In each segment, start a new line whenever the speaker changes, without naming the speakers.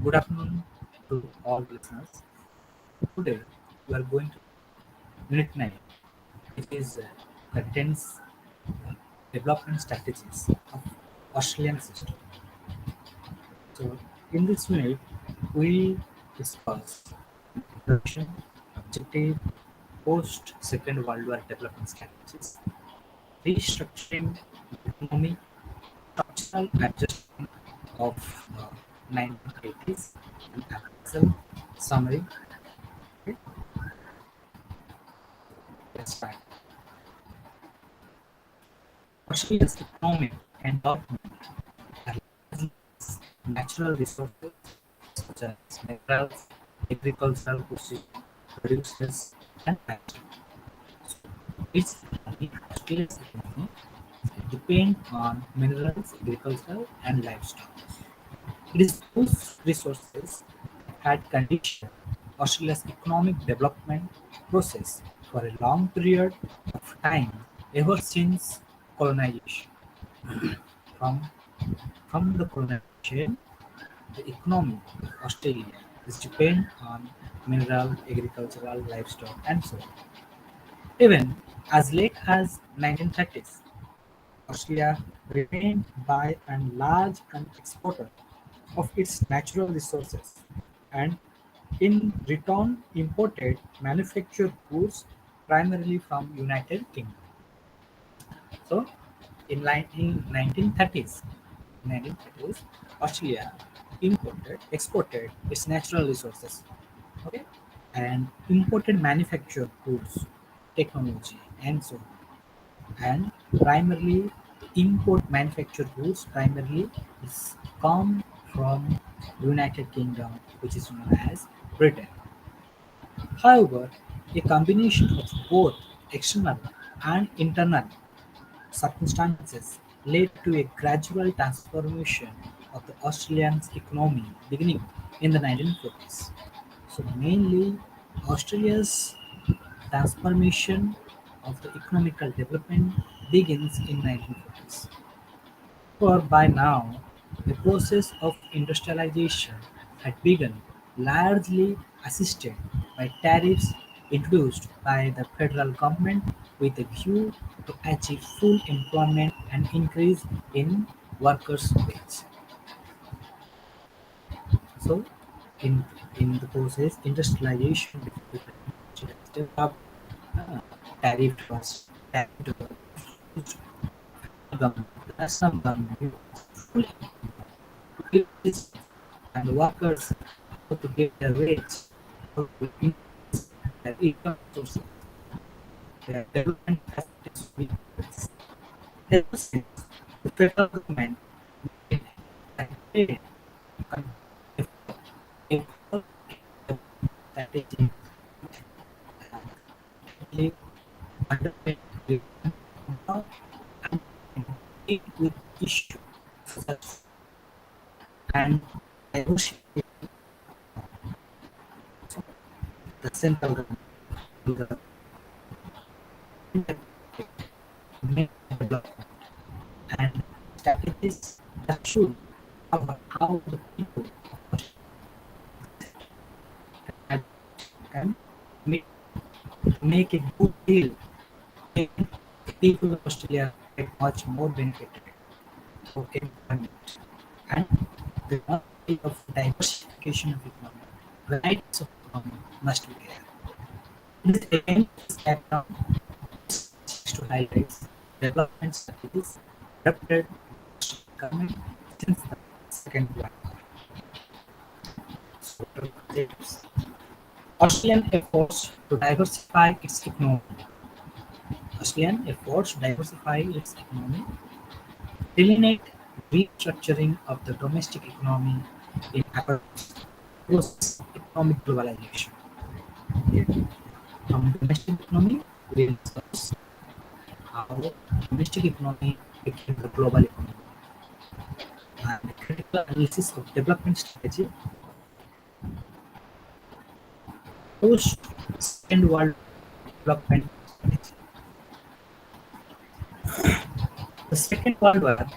Good afternoon to all listeners. Today we are going to Unit 9, which is the 10 development strategies of Australian system. So in this unit, we discuss introduction, objective, post Second World War development strategies, restructuring the economy, structural adjustment of the 1980s, and appraisal summary. Okay, let's start. Australia's economic and development are largely natural resources such as minerals, agricultural produces, and livestock. Its economy, Australia's economy, depend on minerals, agriculture, and livestock. It is those resources that had conditioned Australia's economic development process for a long period of time ever since colonization. From, from the colonization, the economy of Australia is dependent on mineral, agricultural, livestock, and so on. Even as late as 1930s, Australia remained by and large an exporter of its natural resources and in return imported manufactured goods primarily from United Kingdom. So in 1930s, Australia exported its natural resources, okay, and imported manufactured goods, technology, and so on. And primarily import manufactured goods primarily is come from United Kingdom, which is known as Britain. However, a combination of both external and internal circumstances led to a gradual transformation of the Australian economy beginning in the 1940s. So mainly Australia's transformation of the economical development begins in 1940s. For by now, the process of industrialization had begun, largely assisted by tariffs introduced by the federal government with a view to achieve full employment and increase in workers' wage. So, in in the process, industrialization developed, uh, tariff was tariff to the government, the national government, full increase and the workers how to get their wage, how to increase their income sources, their development facilities will increase. Ever since the federal government made a great effort effort strategy and undertake reform and deal with issues such as and negotiate the central government to the make development and strategies that should cover how the people had and make, make a good deal when the people of Australia get much more benefited for employment and the quality of diversification of economy, varieties of economy must be there. It is again this background to highlight development strategies adopted by the Australian government since the Second World War. So, objectives. Australian efforts to diversify its economy. Australian efforts to diversify its economy delineate restructuring of the domestic economy in approach process of economic globalization. Here, from domestic economy, we will discuss. how domestic economy became the global economy, and critical analysis of development strategy post Second World development strategy. The Second World War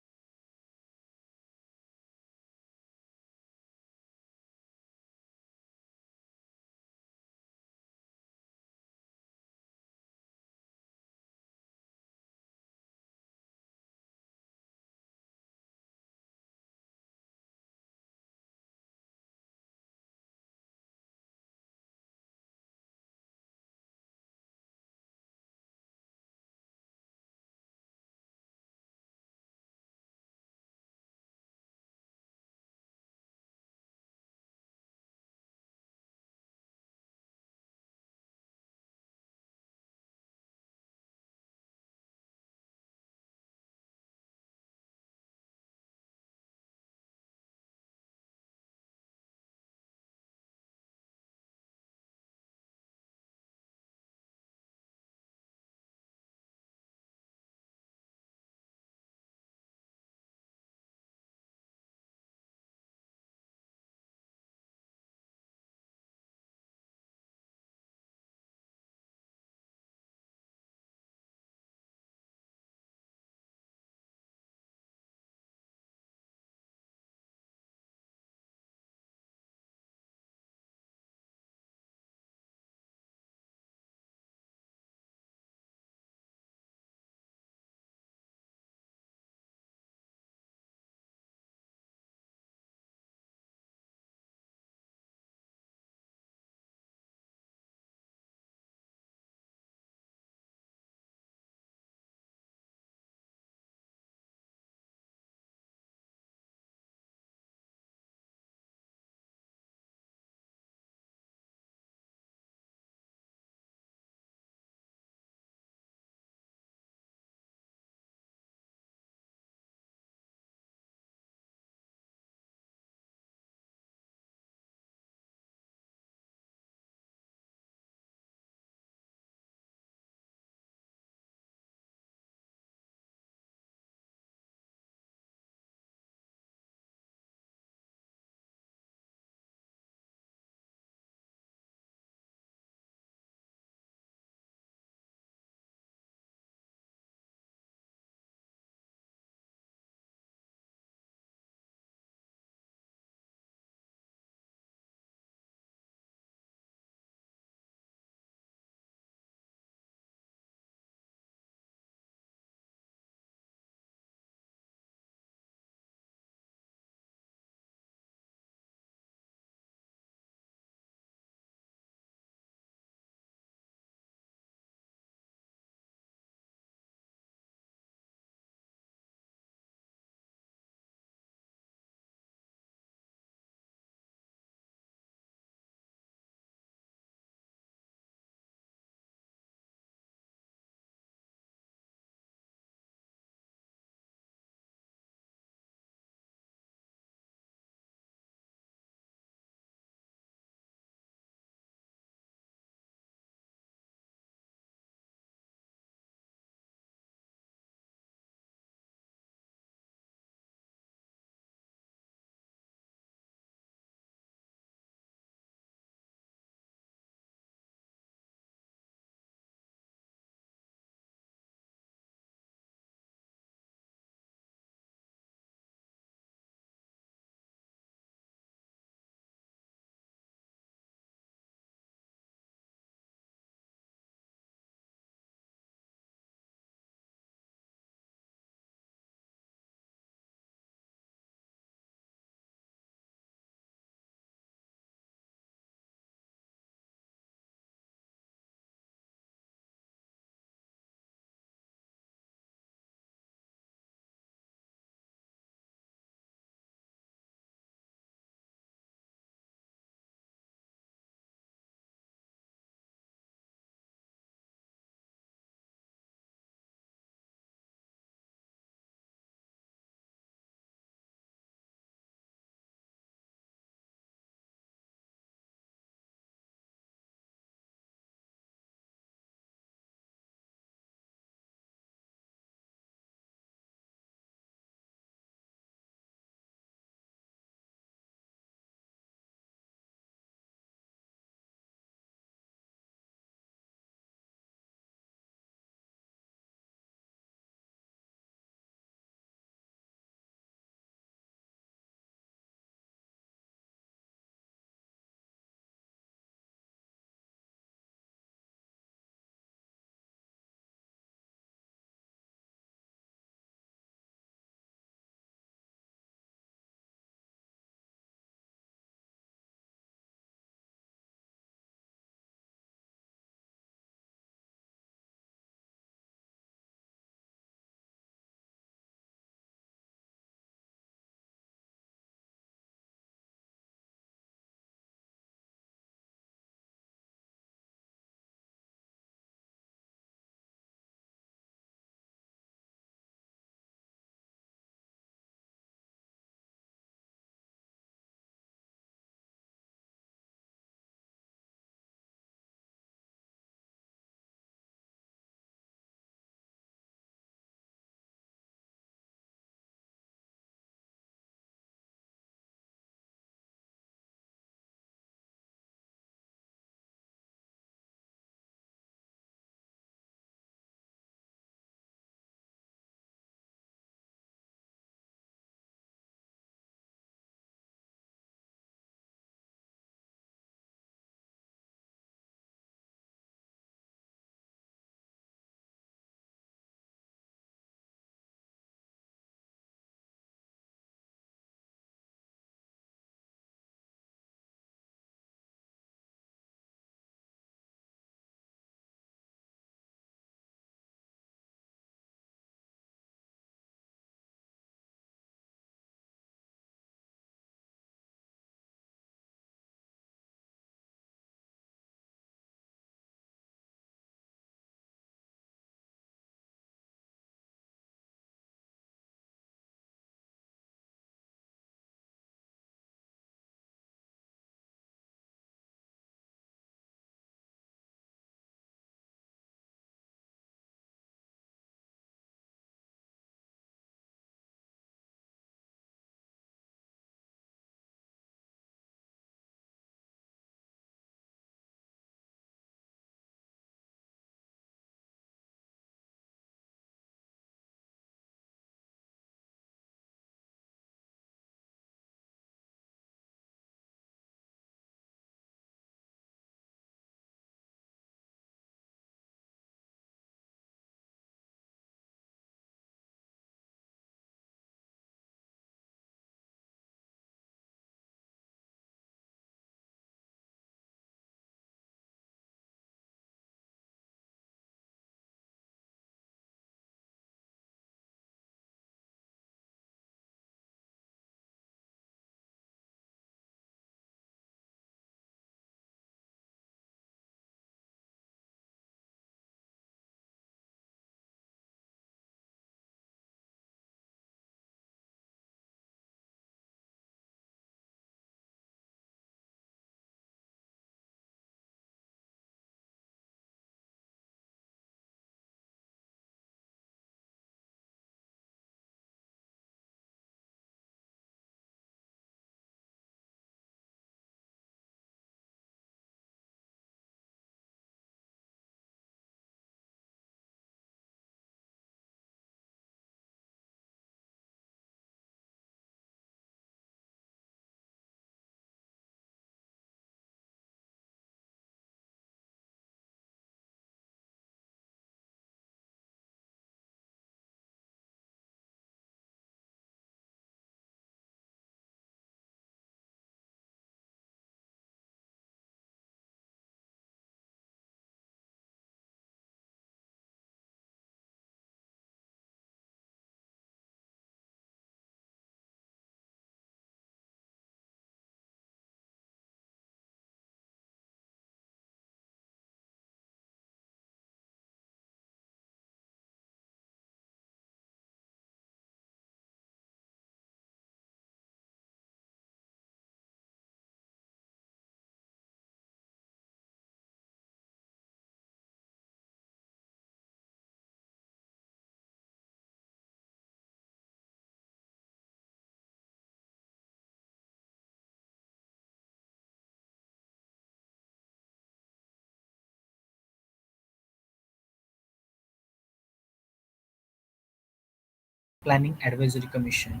Planning Advisory Commission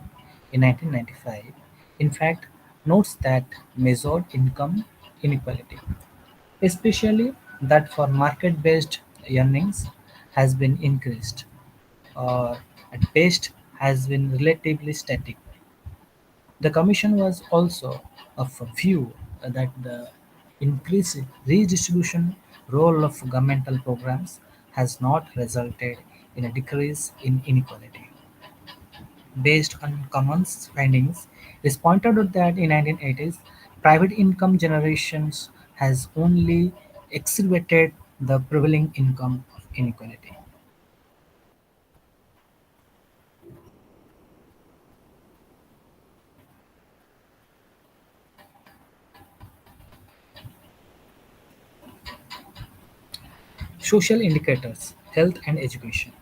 in 1995, in fact, notes that measured income inequality, especially that for market-based earnings, has been increased, or at best has been relatively static. The Commission was also of a view that the increased redistribution role of governmental programs has not resulted in a decrease in inequality. Based on Common's findings, it is pointed out that in 1980s, private income generations has only exacerbated the prevailing income inequality. Social indicators, health and education.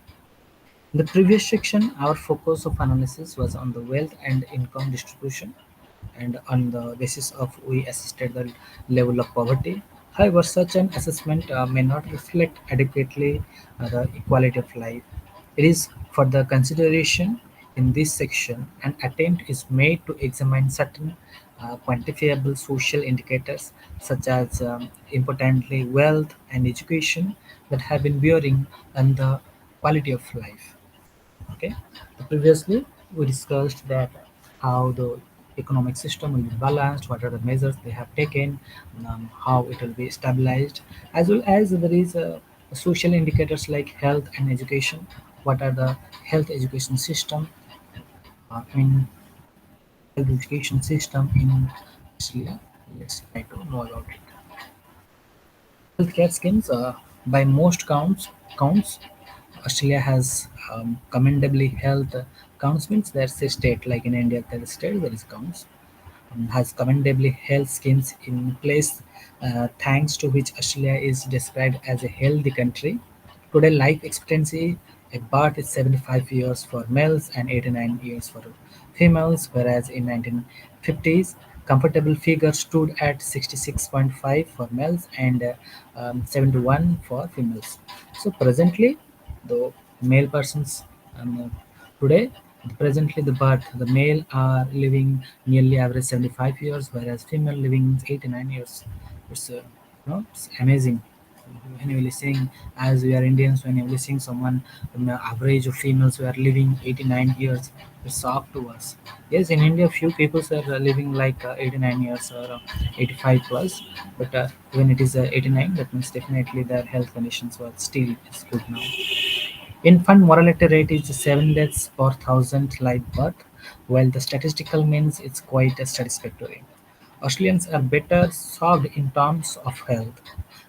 In the previous section, our focus of analysis was on the wealth and income distribution, and on the basis of we assessed the level of poverty. However, such an assessment may not reflect adequately the equality of life. It is for the consideration in this section an attempt is made to examine certain quantifiable social indicators such as importantly wealth and education that have been bearing on the quality of life. Okay. Previously, we discussed that how the economic system will be balanced, what are the measures they have taken, how it will be stabilized, as well as there is social indicators like health and education. What are the health education system in health education system in Australia? Let's try to know about it. Healthcare schemes, by most counts, Australia has commendably health counts means there's a state like in India there is state there is counts has commendably health schemes in place, thanks to which Australia is described as a healthy country. Today, life expectancy at birth is 75 years for males and 89 years for females, whereas in 1950s, comfortable figure stood at 66.5 for males and 71 for females. So presently, the male persons today, presently the male are living nearly average 75 years, whereas female living 89 years. It's it's amazing. When you're listening, as we are Indians, when you're listening someone, the average of females who are living 89 years, it's shock to us. Yes, in India, few people are living like 89 years or 85 plus, but when it is 89, that means definitely their health conditions were still is good now. Infant mortality rate is 7 deaths per thousand live birth, while the statistical means is quite satisfactory. Australians are better served in terms of health.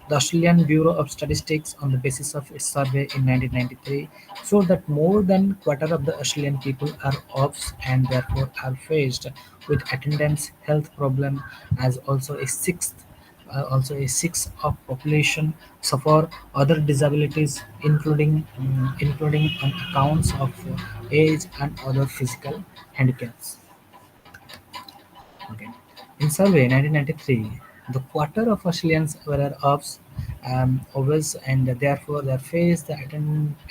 The Australian Bureau of Statistics, on the basis of its survey in 1993, showed that more than quarter of the Australian people are obese and therefore are faced with attendance health problem, as also a sixth of population suffer other disabilities, including on accounts of age and other physical handicaps. Okay. In survey 1993, the quarter of Australians were obese and therefore they face the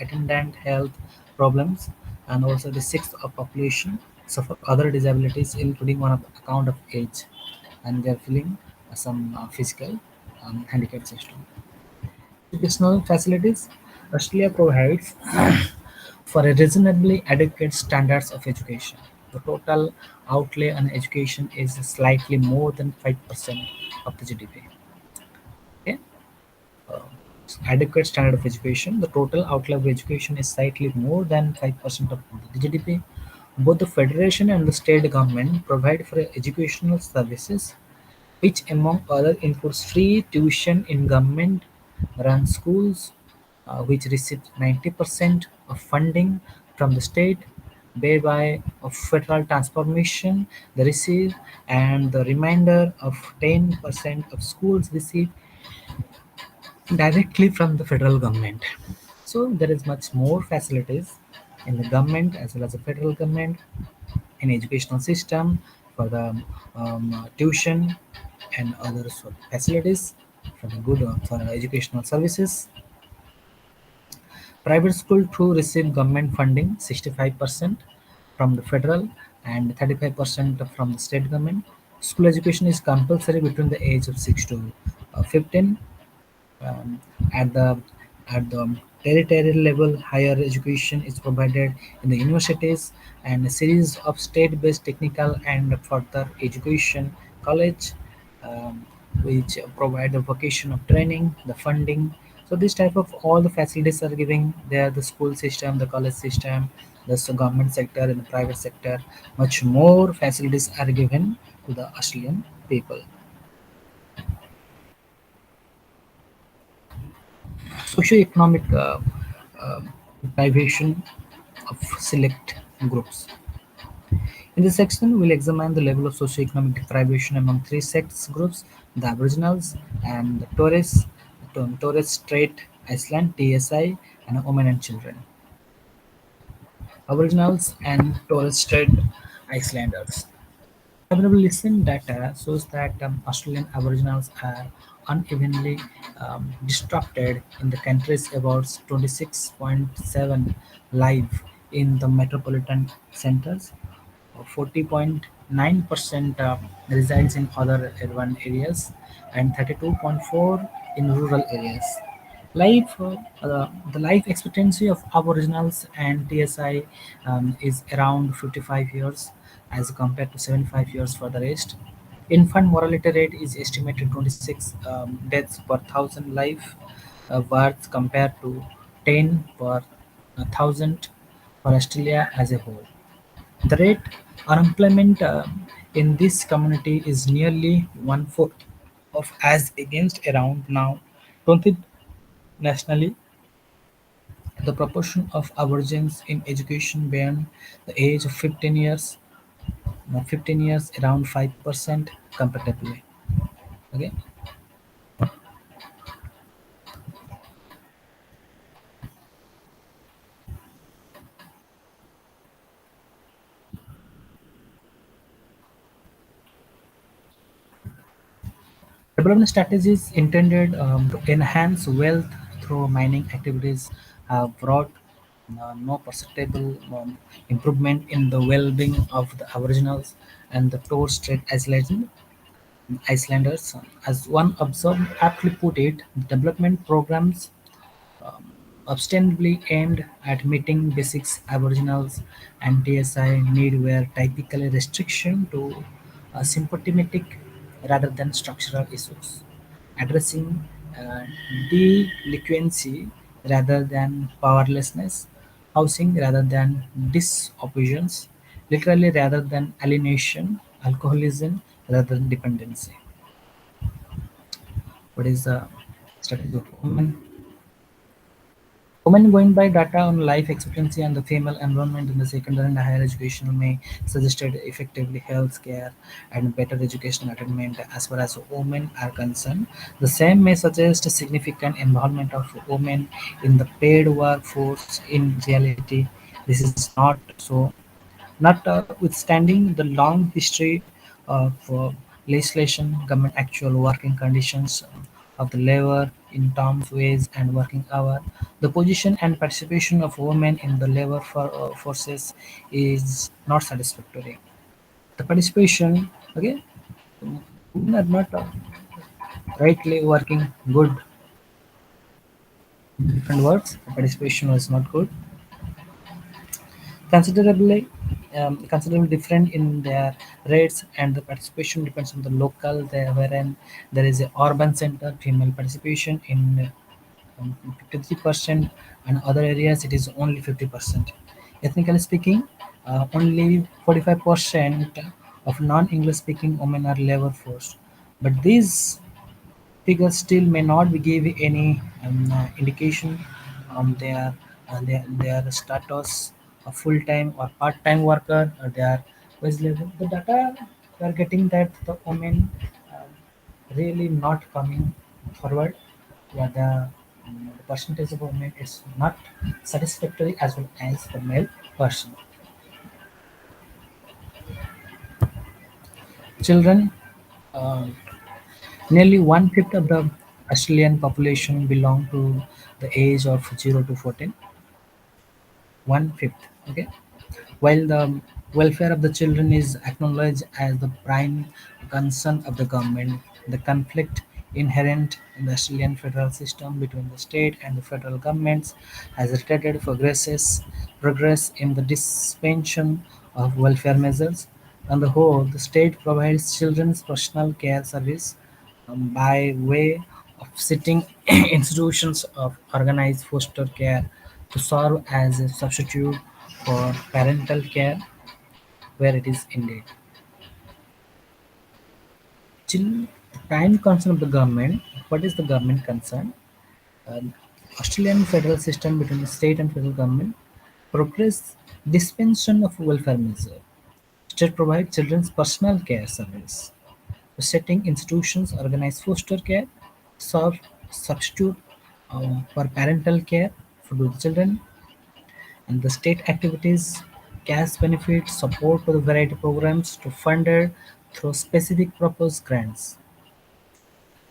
attendant health problems, and also the sixth of population suffer other disabilities including on account of age, and they are feeling some physical handicap system. Educational facilities, Australia provides for a reasonably adequate standards of education. The total outlay on education is slightly more than 5% of the GDP. Okay? Uh, Adequate standard of education. The total outlay of education is slightly more than 5% of the GDP. Both the federation and the state government provide for educational services, which among other includes free tuition in government-run schools, which receive 90% of funding from the state, thereby of federal transformation they receive, and the remainder of 10% of schools receive directly from the federal government. So there is much more facilities in the government as well as the federal government in educational system for the tuition and other sort of facilities for the good for educational services. Private school too receive government funding 65% from the federal and 35% from the state government. School education is compulsory between the age of 6 to 15. um, at the territorial level, higher education is provided in the universities and a series of state-based technical and further education college, um, which provide the vocational training, the funding. So this type of all the facilities are giving there, the school system, the college system, the government sector and the private sector. Much more facilities are given to the Australian people. Socioeconomic uh, deprivation of select groups. In this section, we'll examine the level of socioeconomic deprivation among three sects groups: the Aboriginals and the Torres Strait Island (TSI), and women and children. Aboriginals and Torres Strait Islanders. Available listen data shows that Australian Aboriginals are unevenly distributed in the country's about 26.7 live in the metropolitan centres, 40.9% resides in other urban areas, and 32.4 in rural areas. The life expectancy of Aboriginals and TSI is around 55 years as compared to 75 years for the rest. Infant mortality rate is estimated 26 deaths per thousand live births compared to 10 per thousand for Australia as a whole. The rate unemployment in this community is nearly one-fourth of as against around now 20 nationally. The proportion of Aborigines in education beyond the age of 15 years around 5% comparatively. Okay. Development strategies intended to enhance wealth through mining activities have brought no perceptible improvement in the well-being of the Aboriginals and the Torres Strait Islanders. As one observer aptly put it, development programs ostensibly aimed at meeting basic Aboriginals and TSI need were typically restriction to symptomatic rather than structural issues, addressing uh, delinquency rather than powerlessness, housing rather than disobedience, literally rather than alienation, alcoholism rather than dependency. What is the strategy of women? Women going by data on life expectancy and the female enrollment in the secondary and higher education may suggested effectively health care and better educational attainment as far as women are concerned. The same may suggest a significant involvement of women in the paid workforce. In reality, this is not so. Notwithstanding the long history of legislation, government actual working conditions of the labor in terms wage and working hour, the position and participation of women in the labor forces is not satisfactory. The participation, okay, women are not rightly working good in different works. The participation was not good. Considerably different in their rates, and the participation depends on the local there, wherein there is a urban center female participation in 53% and other areas it is only 50%. Ethnically speaking, only 45% of non-English speaking women are labor force, but these figures still may not be give any indication on their status of full-time or part-time worker or their wage level. The data we are getting that the women really not coming forward. Yeah, the percentage of women is not satisfactory as well as the male person. Children, um, nearly one fifth of the Australian population belong to the age of 0 to 14, one fifth. Okay, while the welfare of the children is acknowledged as the prime concern of the government, the conflict inherent in the Australian federal system between the state and the federal governments has retarded progress in the dispensation of welfare measures. On the whole, the state provides children's personal care service by way of setting institutions of organized foster care to serve as a substitute for parental care where it is needed. Till the prime concern of the government, what is the government concern? Uh, Australian federal system between the state and federal government progress dispensation of welfare measure. State provide children's personal care service. Setting institutions organize foster care, serve substitute for parental care for the children, and the state activities, cash benefits, support to the variety programs to funded through specific proposed grants,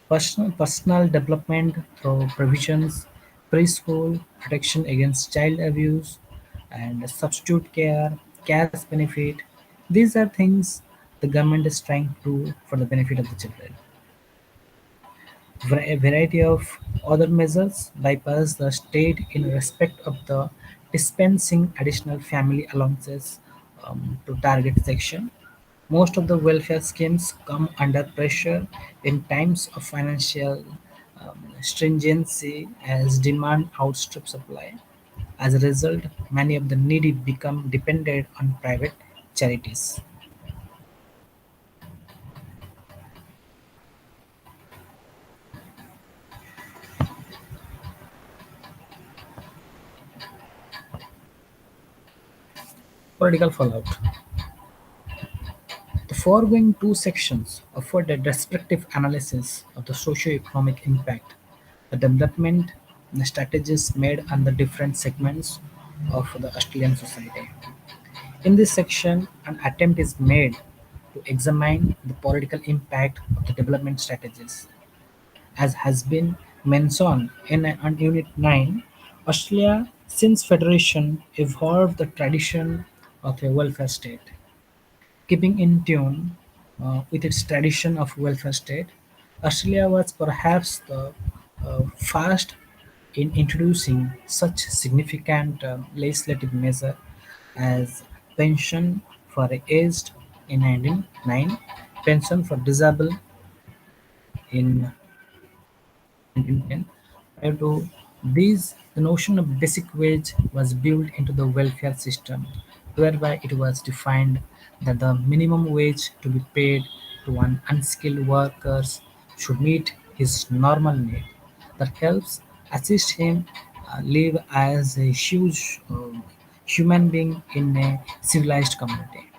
personal development through provisions, preschool, protection against child abuse, and substitute care, cash benefit. These are things the government is trying to do for the benefit of the children. A variety of other measures bypass the state in respect of the dispensing additional family allowances to target section. Most of the welfare schemes come under pressure in times of financial stringency as demand outstrips supply. As a result, many of the needy become dependent on private charities. Political fallout. The foregoing two sections offer a descriptive analysis of the socio-economic impact the development strategies made on the different segments of the Australian society. In this section, an attempt is made to examine the political impact of the development strategies. As has been mentioned on Unit 9, Australia, since Federation, evolved the tradition of a welfare state. Keeping in tune with its tradition of welfare state, Australia was perhaps the first in introducing such significant legislative measure as pension for aged in 1909, pension for disabled in 1910. Prior to these, the notion of basic wage was built into the welfare system, whereby it was defined that the minimum wage to be paid to an unskilled worker should meet his normal need. That helps assist him live as a huge human being in a civilized community.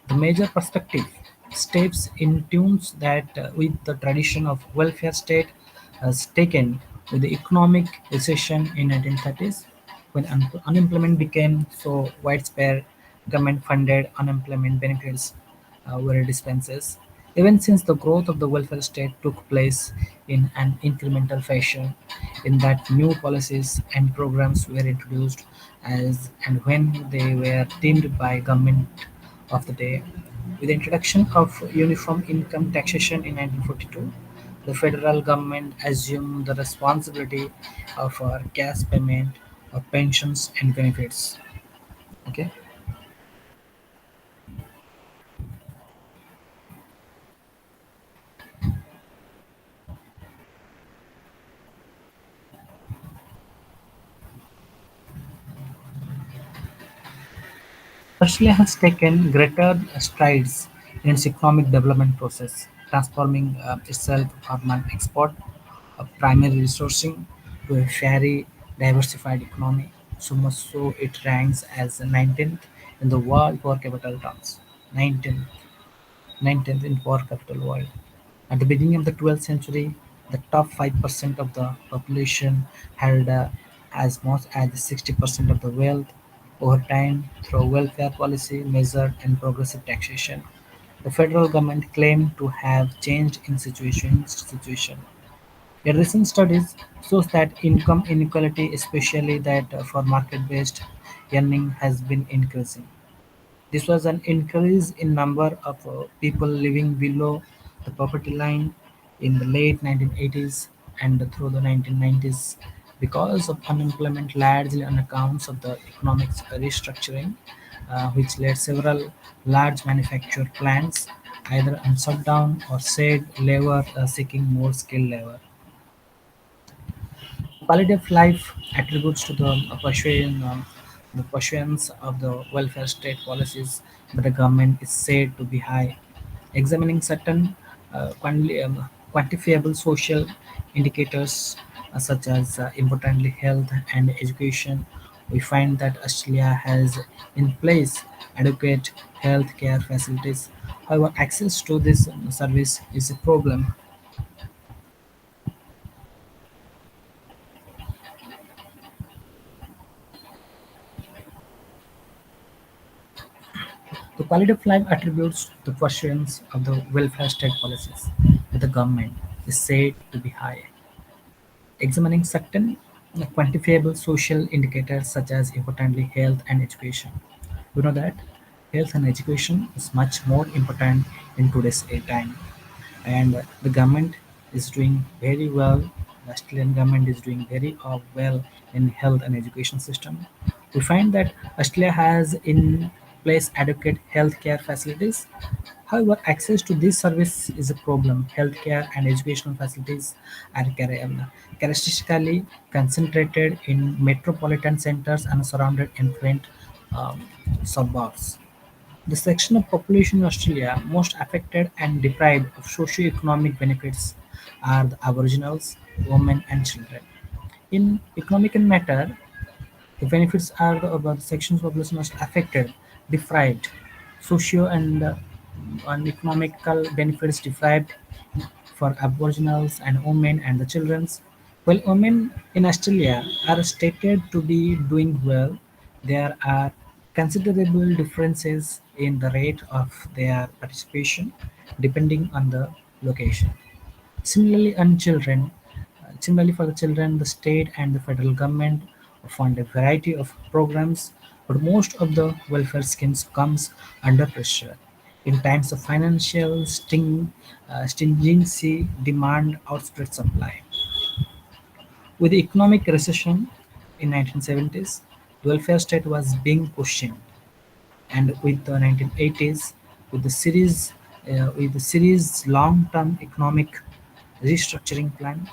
The major perspective steps in tunes that with the tradition of welfare state has taken with the economic recession in 1930s when unemployment became so widespread government funded unemployment benefits were dispensed. Even since the growth of the welfare state took place in an incremental fashion, in that new policies and programs were introduced as and when they were deemed by government of the day. With the introduction of uniform income taxation in 1942, the federal government assumed the responsibility of cash payment of pensions and benefits. Okay. Australia has taken greater strides in its economic development process, transforming itself from an export of primary resourcing to a very diversified economy, so much so it ranks as the 19th in the world per capita terms. 19th, 19th in per capita world. At the beginning of the 12th century, the top 5% of the population held as much as 60% of the wealth. Over time, through welfare policy measured and progressive taxation, The federal government claimed to have changed in situation. A recent study shows that income inequality, especially that for market-based earning, has been increasing. This was an increase in number of people living below the poverty line in the late 1980s and through the 1990s because of unemployment largely on accounts of the economic restructuring, which led several large manufactured plants either on shutdown or said labor seeking more skilled labor. Quality of life attributes to the pursuance of the welfare state policies by the government is said to be high. Examining certain quantifiable social indicators such as importantly health and education, we find that Australia has in place adequate health care facilities. However, access to this service is a problem. The quality of life attributes the pursuance of the welfare state policies by the government is said to be high. Examining certain quantifiable social indicators such as importantly health and education. We know that health and education is much more important in today's time, and the government is doing very well. The Australian government is doing very well in health and education system. We find that Australia has in place adequate healthcare facilities. However, access to this service is a problem. Healthcare and educational facilities are characteristically concentrated in metropolitan centers and surrounded influent um, suburbs. The section of population in Australia most affected and deprived of socio-economic benefits are the Aboriginals, women and children. In economic matter, the benefits are the sections of population most affected, deprived, socio and economical benefits deprived for Aboriginals and women and the children. While women in Australia are stated to be doing well, there are considerable differences in the rate of their participation depending on the location. Similarly for the children, the state and the federal government fund a variety of programs, but most of the welfare schemes comes under pressure. In times of financial stringency, demand outstrips supply. With the economic recession in 1970s, welfare state was being questioned, and with the 1980s, with the series long-term economic restructuring plan,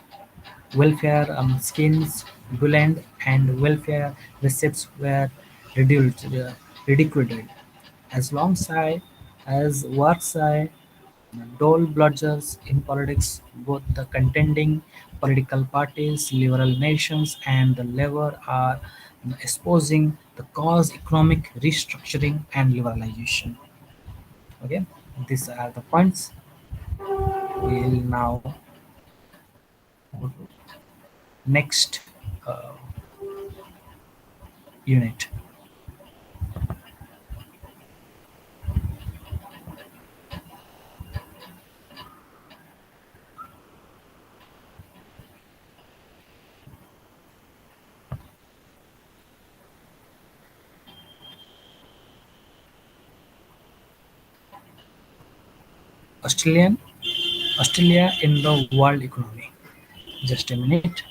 welfare schemes Guland and welfare receipts were ridiculed, as alongside as workside dual bludgers in politics. Both the contending political parties, liberal nations, and the Labour are espousing the cause economic restructuring and liberalization. Okay, these are the points. We'll now go to next uh, unit. Australian Australia in the world economy. Just a minute.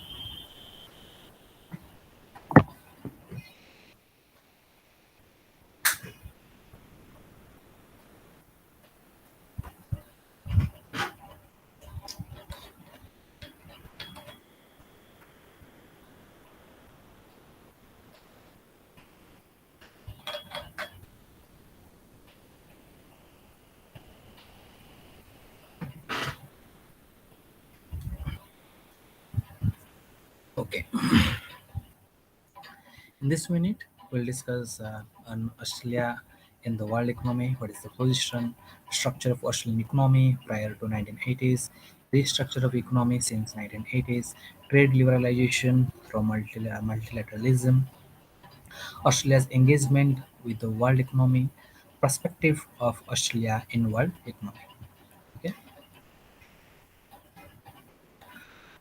Okay. In this minute, we'll discuss on Australia in the world economy. What is the position, structure of Australian economy prior to 1980s, restructure of economy since 1980s, trade liberalization through multilateralism, Australia's engagement with the world economy, perspective of Australia in world economy. Okay?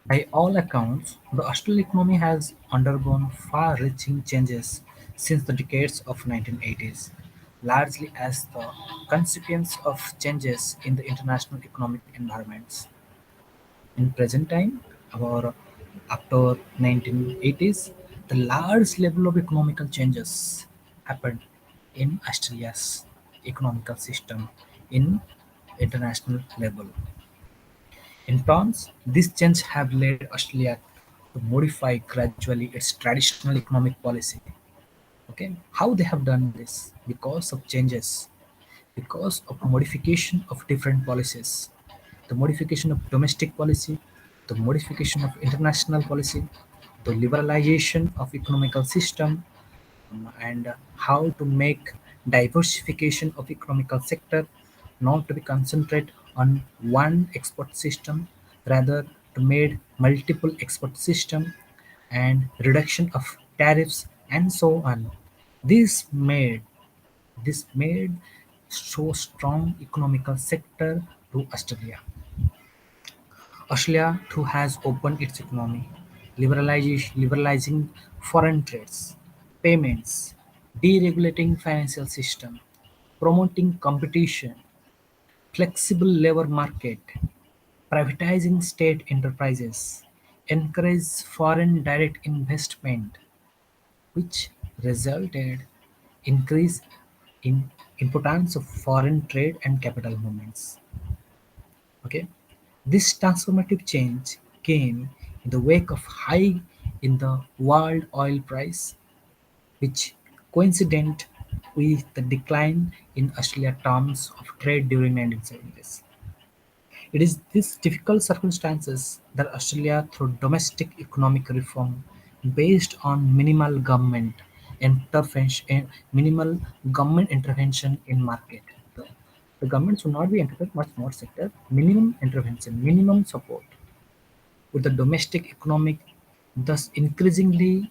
By all accounts, the Australian economy has undergone far-reaching changes since the decades of 1980s, largely as the consequence of changes in the international economic environments. In present time, our after 1980s, the large level of economical changes happened in Australia's economical system in international level. In turns, these changes have led Australia to modify gradually its traditional economic policy. Okay, how they have done this? Because of changes, because of modification of different policies, the modification of domestic policy, the modification of international policy, the liberalization of economical system, and how to make diversification of economical sector not to be concentrated on one export system, rather to made multiple export system and reduction of tariffs and so on. This made so strong economical sector to Australia. Australia too has opened its economy, liberalizing foreign trades, payments, deregulating financial system, promoting competition, flexible labor market, privatizing state enterprises, encourage foreign direct investment, which resulted increase in importance of foreign trade and capital movements. Okay, this transformative change came in the wake of high in the world oil price, which coincident with the decline in Australia terms of trade during 1970s. It is these difficult circumstances that Australia, through domestic economic reform based on minimal government intervention in market. The government should not be entered much more sector, minimum intervention, minimum support with the domestic economic, thus increasingly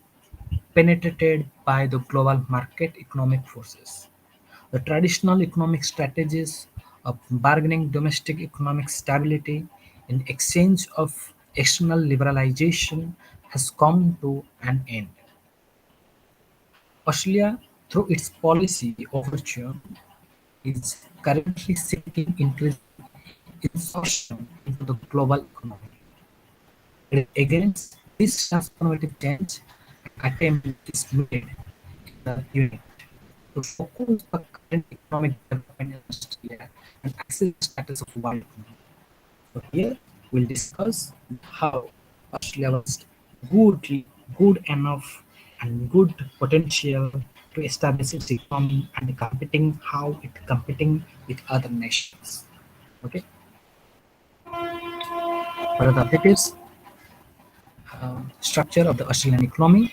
penetrated by the global market economic forces. The traditional economic strategies of bargaining domestic economic stability in exchange of external liberalization has come to an end. Australia, through its policy overture, is currently seeking increased insertion into the global economy. It is against this transformative change an attempt is made in the unit to focus the current economic development in Australia and access the status of world economy. So here we'll discuss how Australia was good, good enough and good potential to establish its economy and competing how it competing with other nations. Okay, what are the objectives? Structure of the Australian economy,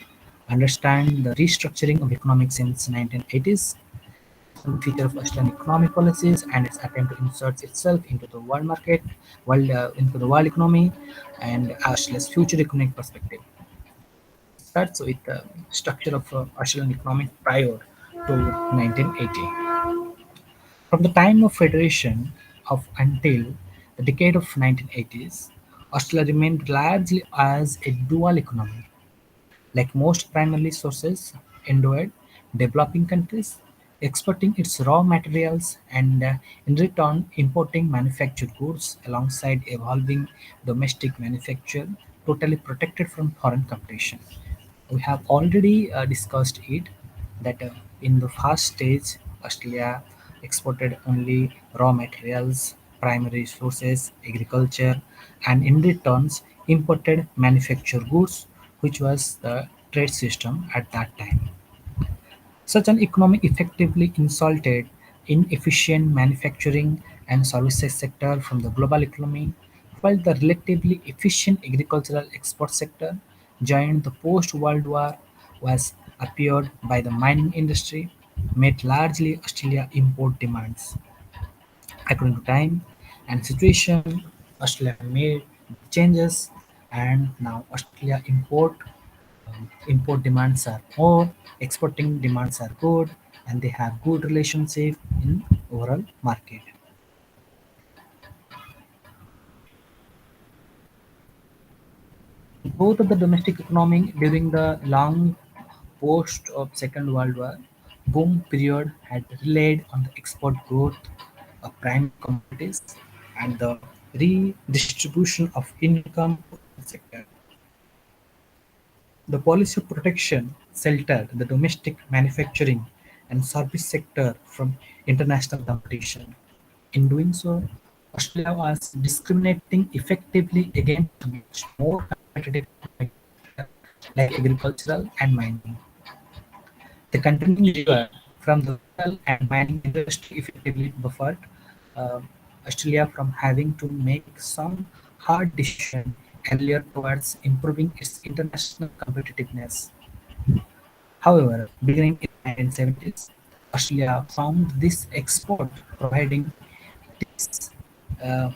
understand the restructuring of economics since 1980s, some feature of Australian economic policies and its attempt to insert itself into the world market, into the world economy, and Australia's future economic perspective. Starts with the structure of Australian economic prior to 1980. From the time of federation of until the decade of 1980s, Australia remained largely as a dual economy. Like most primarily sources endowed developing countries, exporting its raw materials and in return importing manufactured goods alongside evolving domestic manufacture totally protected from foreign competition. We have already discussed it that in the first stage, Australia exported only raw materials, primary sources, agriculture, and in returns imported manufactured goods, which was the trade system at that time. Such an economy effectively insulted inefficient manufacturing and services sector from the global economy, while the relatively efficient agricultural export sector joined the post-World War was appeared by the mining industry, met largely Australia import demands. According to time and situation, Australia made changes and now Australia import Import demands are more, exporting demands are good, and they have good relationship in overall market. Both of the domestic economy during the long post of Second World War boom period had relied on the export growth of primary commodities and the redistribution of income to other sector. The policy of protection sheltered the domestic manufacturing and service sector from international competition. In doing so, Australia was discriminating effectively against much more competitive economic sector like agricultural and mining. The continuing river from the rural and mining industry effectively buffered uh, Australia from having to make some hard decision earlier towards improving its international competitiveness. However, beginning in the 1970s, Australia found this export providing this uh,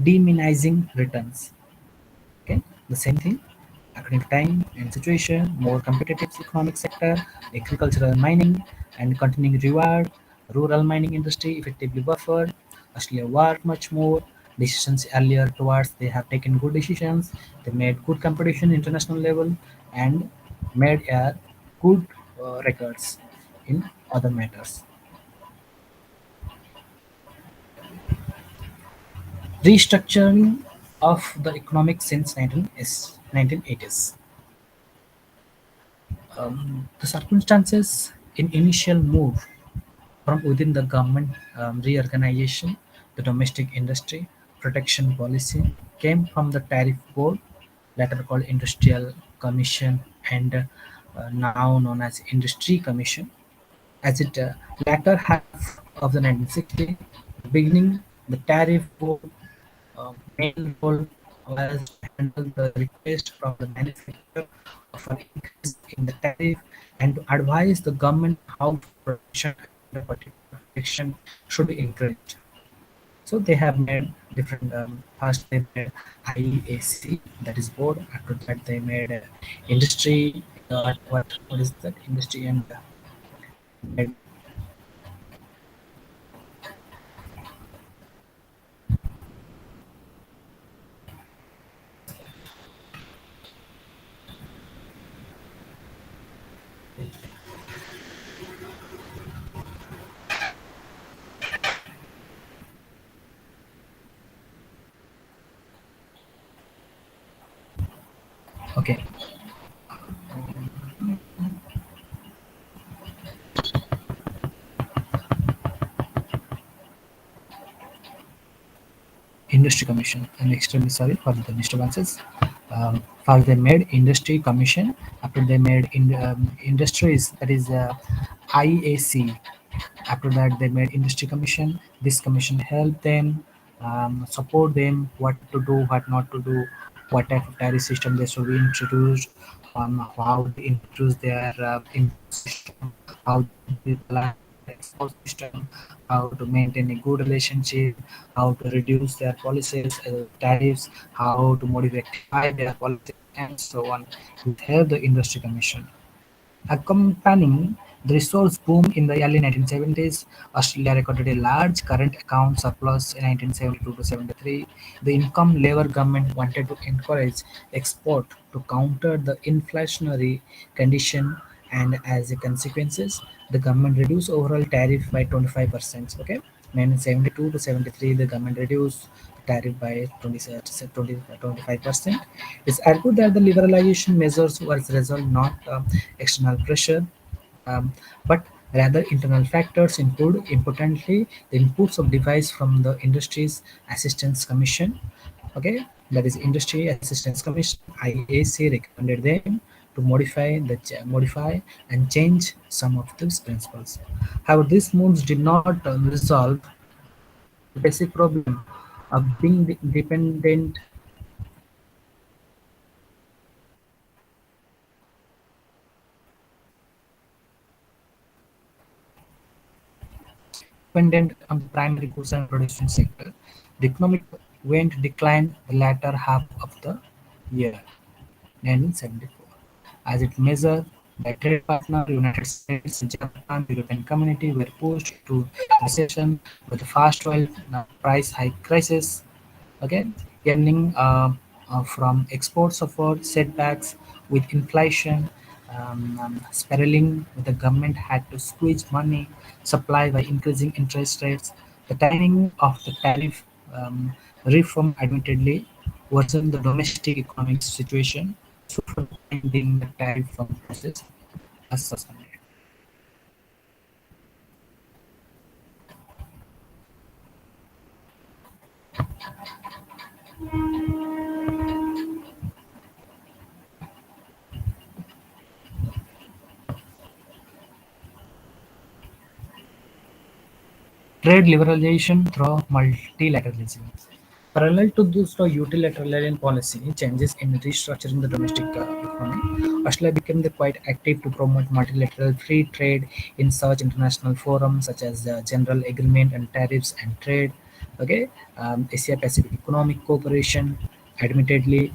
demonizing returns. Okay, the same thing. According to time and situation, more competitive economic sector, agricultural mining, and continuing reward, rural mining industry effectively buffered. Australia worked much more decisions earlier towards they have taken good decisions. They made good competition international level and made a good records in other matters. Restructuring of the economic since 1980s. The circumstances in initial move from within the government reorganization, the domestic industry protection policy came from the tariff board, later called Industrial Commission and now known as Industry Commission. As it latter half of the 1960s, the beginning, the tariff board main role was to handle the request from the manufacturer of an increase in the tariff and to advise the government how production and the particular protection should be increased. So they have made different. First, they made IEAC, that is board. After that, they made industry. What is that? Industry and made. Okay, Industry Commission. I'm extremely sorry for the disturbances. First, they made Industry Commission. After they made industries, that is IAC. After that, they made Industry Commission. This commission helped them, support them, what to do, what not to do, what type of tariff system they should be introduced, how they introduce their import system, how they plan their export system, how to maintain a good relationship, how to reduce their policies, tariffs, how to modify their policies, and so on. With help the Industry Commission. Accompanying the resource boom in the early 1970s, Australia recorded a large current account surplus in 1972 to 73. The income Labour government wanted to encourage export to counter the inflationary condition, and as a consequence, the government reduced overall tariff by 25%. Okay, 1972 to 73, the government reduced the tariff by 25%. It's argued that the liberalization measures was result not external pressure, um, but rather internal factors include importantly the inputs of device from the Industries Assistance Commission. Okay, that is Industry Assistance Commission. IAC recommended them to modify and change some of these principles. However, these moves did not resolve the basic problem of being dependent on the primary goods and production sector. The economic went declined the latter half of the year, 1974. as it measured by trade partner United States, Japan, European Community were pushed to recession with a fast oil price hike crisis. Okay, earning from exports suffered setbacks with inflation spiraling. The government had to squeeze money supply by increasing interest rates. The timing of the tariff reform admittedly worsened the domestic economic situation, so for the time being the tariff process was suspended. Trade liberalization through multilateralism. Parallel to this utilitarian policy changes in restructuring the domestic economy, Australia became quite active to promote multilateral free trade in such international forums such as the General Agreement on Tariffs and Trade, okay, Asia Pacific Economic Cooperation. Admittedly,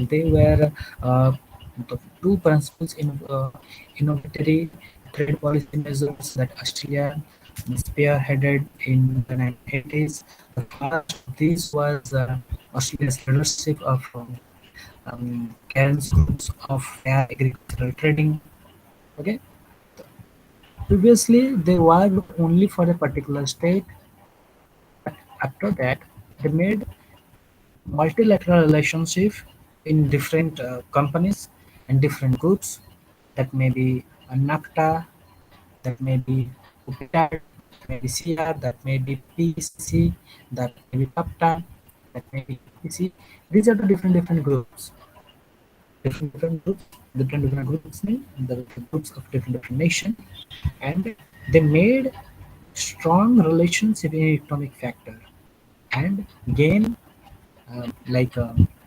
they were the two principles in innovatory trade policy measures that Australia spearheaded in the 1980s. The first of these was Australia's leadership of Karen's groups of fair agricultural trading. Okay, previously they worked only for a particular state, but after that they made multilateral relationship in different companies and different groups. That may be a NAFTA, that may be UPTAD, that may be CR, that may be PCC, that may be PAPTA, that may be EPC. These are the different groups. Different groups, different groups mean the groups of different nation, and they made strong relationship in economic factor and gain like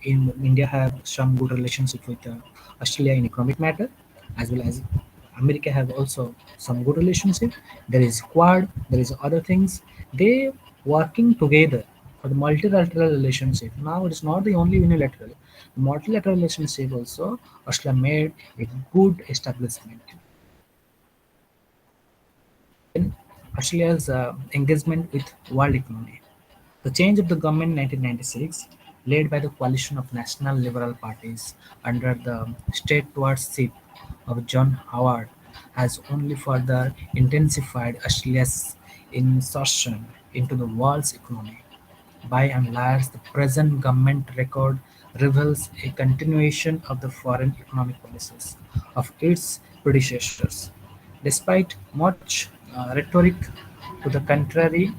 in India have some good relationship with Australia in economic matter, as well as America have also some good relationship. There is Quad, there is other things. They working together for the multilateral relationship. Now it is not the only unilateral. Multilateral relationship also Australia made a good establishment. Then Australia's engagement with world economy. The change of the government in 1996, led by the coalition of national liberal parties under the stewardship of John Howard, has only further intensified Australia's insertion into the world's economy. By and large, the present government record reveals a continuation of the foreign economic policies of its predecessors. Despite much rhetoric to the contrary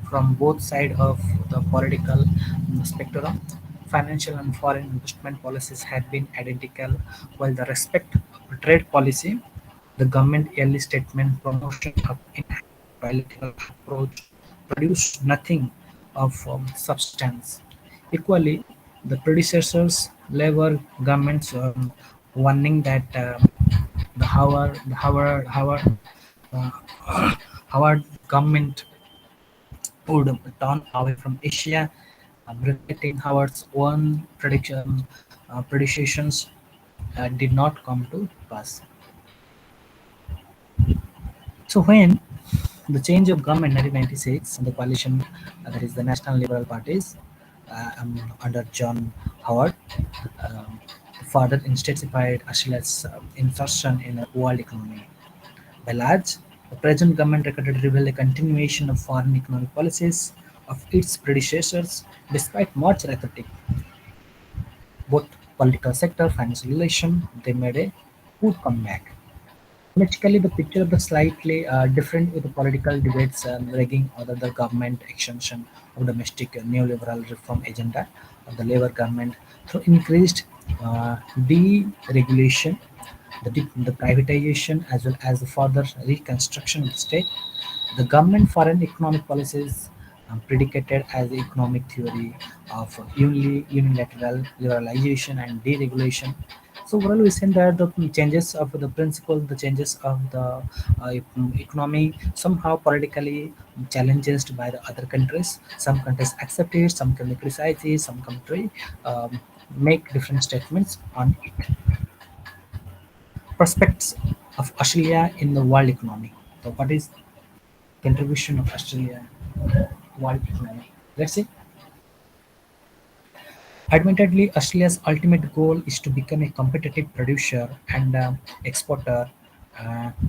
from both sides of the political spectrum, financial and foreign investment policies had been identical, while the respect of trade policy, the government early statement promotion of enhanced bilateral approach produced nothing of substance. Equally, the predecessors Labour governments warning that uh, Howard government would turn away from Asia, reflecting Howard's own predictions did not come to pass. So when the change of government 1996 and the coalition, that is the National Liberal Parties under John Howard, um, further intensified Australia's insertion in the world economy. By large, the present government recorded revealed a continuation of foreign economic policies of its predecessors, despite much rhetoric, both political sector, financial relation, they made a good comeback. Domestically, the picture of the slightly different with the political debates ragging other the government extension of domestic neoliberal reform agenda of the Labour government through increased deregulation, the privatization, as well as the further reconstruction of the state. The government foreign economic policies predicated as the economic theory of unilateral liberalization and deregulation. So overall, we see that the changes of the principle, the changes of the economy, somehow politically challenged by the other countries. Some countries accept it, some countries criticize it, some country um, make different statements on it. prospects of Australia in the world economy. So, what is contribution of Australia world economy? Let's see. Admittedly, Australia's ultimate goal is to become a competitive producer and exporter,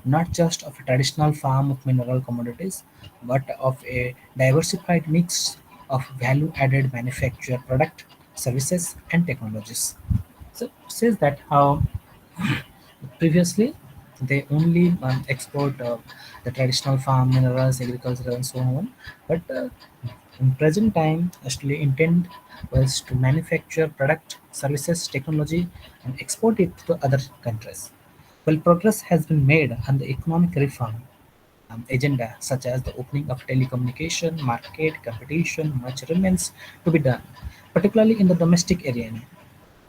not just of a traditional farm of mineral commodities, but of a diversified mix of value-added manufactured product, services, and technologies. So, it says that how previously they only export the traditional farm minerals, agriculture, and so on. But in present time, Australia intent was to manufacture product, services, technology, and export it to other countries. Well, progress has been made on the economic reform agenda, such as the opening of telecommunication market, competition, much remains to be done, particularly in the domestic arena.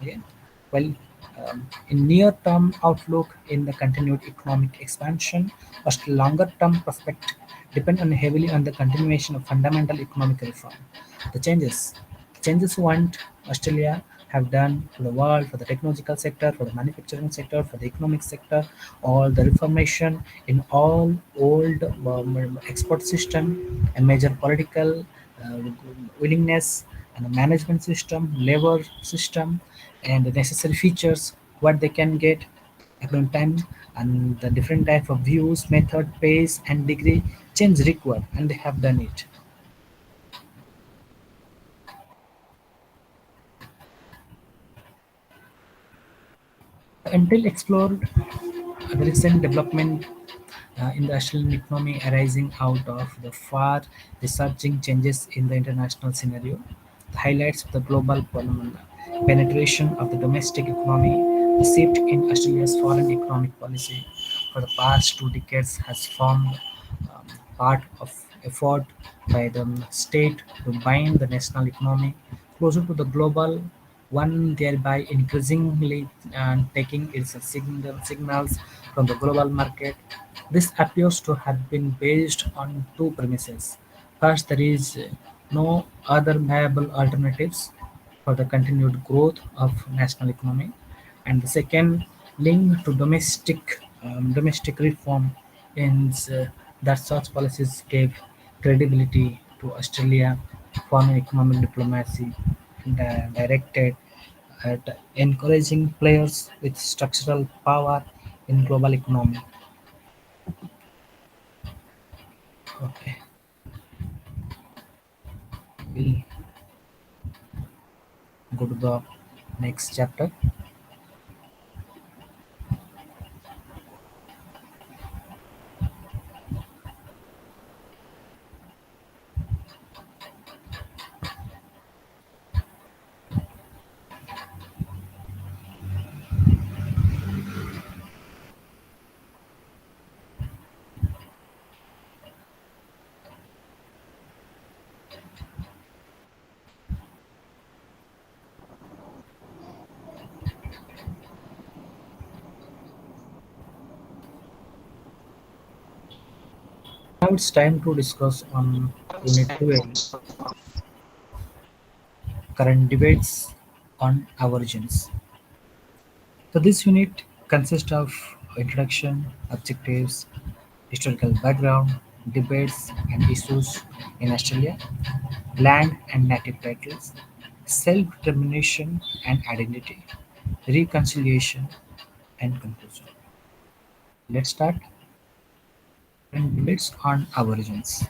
Okay. Well, in near-term outlook in the continued economic expansion, but longer-term prospect depend on heavily on the continuation of fundamental economic reform. The changes what Australia have done for the world, for the technological sector, for the manufacturing sector, for the economic sector, all the reformation in all old export system and major political uh, willingness and the management system, labor system, and the necessary features what they can get upon time and the different type of views, method, pace, and degree change required, and they have done it. Until explored the recent development in the Australian economy arising out of the far resurging changes in the international scenario, the highlights of the global penetration of the domestic economy, the shift in Australia's foreign economic policy for the past 2 decades has formed um, part of effort by the state to bind the national economy closer to the global one, thereby increasingly taking its signals from the global market. This appears to have been based on two premises. First, there is no other viable alternatives for the continued growth of national economy, and the second, linked to domestic reform, is that such policies gave credibility to Australia foreign economic diplomacy and directed at encouraging players with structural power in global economy. Okay, we'll go to the next chapter. Now it's time to discuss on Unit 12, current debates on aversions. So this unit consists of introduction, objectives, historical background, debates and issues in Australia, land and native titles, self-determination and identity, reconciliation and conclusion. Let's start current debates on aborigines.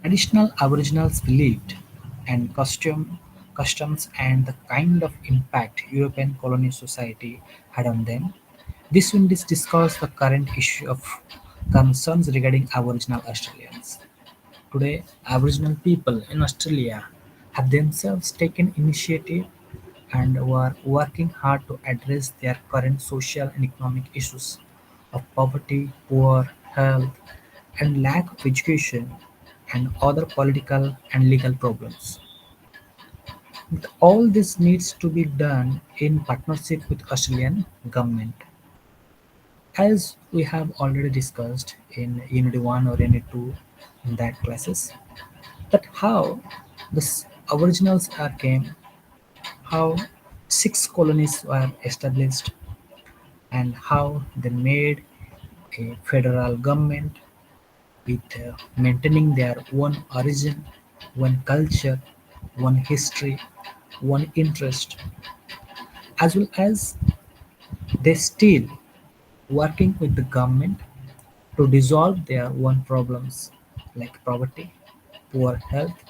Traditional Aboriginals believed and customs and the kind of impact European colony society had on them. This will discuss the current issue of concerns regarding Aboriginal Australians. Today, Aboriginal people in Australia have themselves taken initiative and were working hard to address their current social and economic issues of poverty, poor health, and lack of education, and other political and legal problems. But all this needs to be done in partnership with Australian government. As we have already discussed in Unit 1 or Unit 2 in that classes, that how the Aboriginals are came. how 6 colonies were established, and how they made a federal government with maintaining their own origin, one culture, one history, one interest, as well as they still working with the government to dissolve their own problems like poverty, poor health,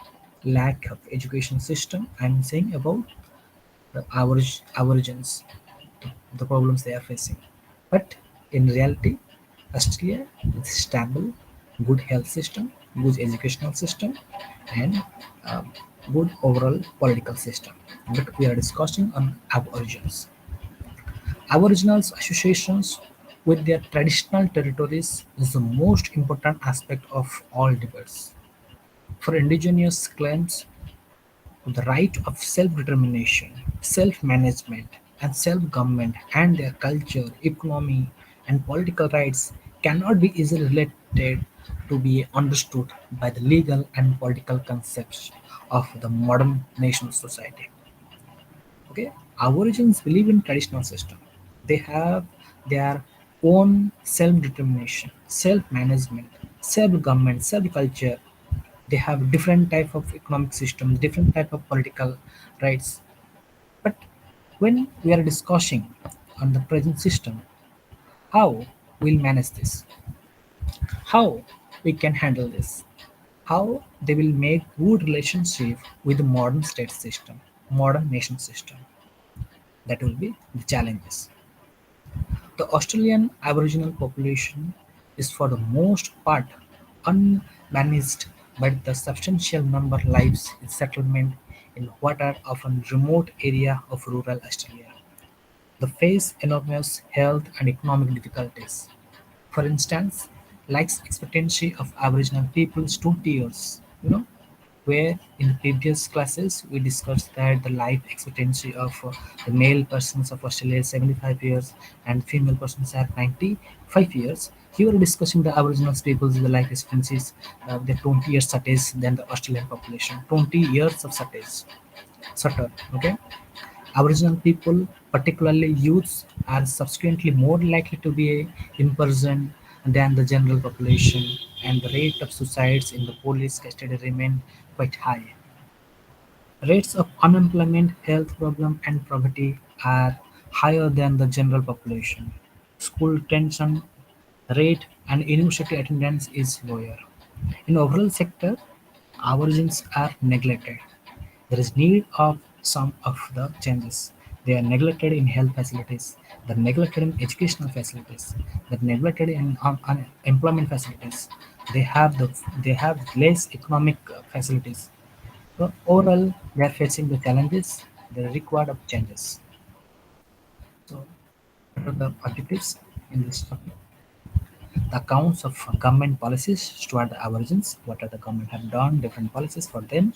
lack of education system. I'm saying about the aborigines, the problems they are facing. But in reality, Australia is stable, good health system, good educational system, and um, good overall political system. But we are discussing on aborigines. Aboriginals associations with their traditional territories is the most important aspect of all debates. For indigenous claims, the right of self-determination, self-management, and self-government and their culture, economy, and political rights cannot be easily related to be understood by the legal and political concepts of the modern nation society. Okay, Aborigines believe in traditional system. They have their own self-determination, self-management, self-government, self-culture. They have different type of economic systems, different type of political rights. But when we are discussing on the present system, how we'll manage this, how we can handle this, how they will make good relationship with the modern state system, modern nation system. That will be the challenges. The Australian Aboriginal population is for the most part unmanaged, but the substantial number lives in settlement in what are often remote area of rural Australia. They face enormous health and economic difficulties. For instance, life expectancy of Aboriginal people is 20 years. Where in the previous classes we discussed that the life expectancy of the male persons of Australia is 75 years and female persons are 95 years. Here we're discussing the Aboriginal people's the life expectancies, the 20 years shortage than the Australian population. 20 years of shorter. Okay. Aboriginal people, particularly youths, are subsequently more likely to be imprisoned than the general population, and the rate of suicides in the police custody remain quite high. Rates of unemployment, health problem, and poverty are higher than the general population. School retention rate and university attendance is lower. In overall sector, Aborigines are neglected. There is need of some of the changes. They are neglected in health facilities. They're neglected in educational facilities. They're neglected in employment facilities. They have less economic facilities. So overall, they are facing the challenges. They are required of changes. So what are the objectives in this topic? The accounts of government policies toward the Aborigines. What are the government have done? Different policies for them,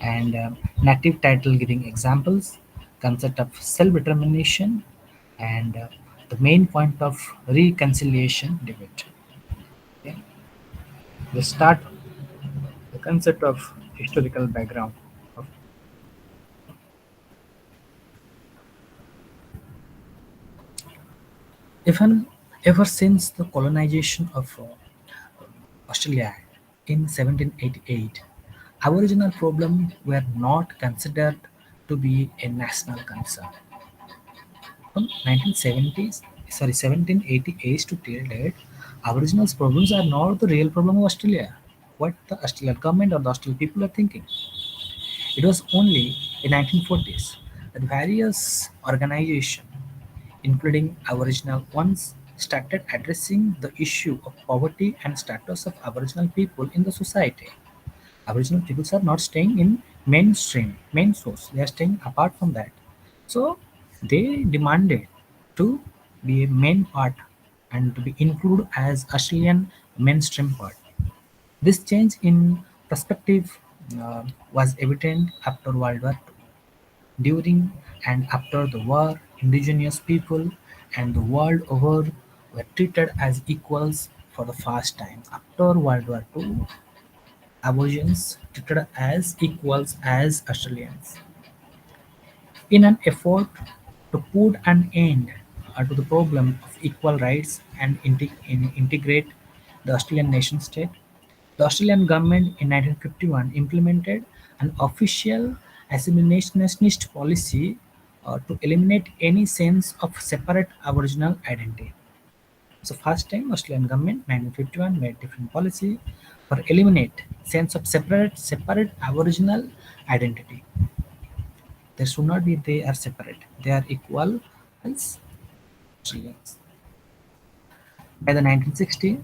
and native title giving examples, concept of self-determination, and the main point of reconciliation debate. Okay. We start the concept of historical background. Of, even ever since the colonization of Australia in 1788, Aboriginal problems were not considered to be a national concern. From 1970s, sorry, 1788 to till date, Aboriginals' problems are not the real problem of Australia. What the Australian government or the Australian people are thinking. It was only in 1940s that various organizations, including Aboriginal ones, started addressing the issue of poverty and status of Aboriginal people in the society. Aboriginal peoples are not staying in main source. They are staying apart from that. So they demanded to be a main part and to be included as Australian mainstream part. This change in perspective was evident after World War II. During and after the war, indigenous people and the world over were treated as equals for the first time. After World War II, Aborigines treated as equals as Australians. In an effort to put an end to the problem of equal rights and integrate the Australian nation state, the Australian government in 1951 implemented an official assimilationist policy to eliminate any sense of separate Aboriginal identity. So first time Australian government 1951 made different policy for eliminate sense of separate Aboriginal identity. They should not be they are separate. They are equal as Australians. By the 1960s,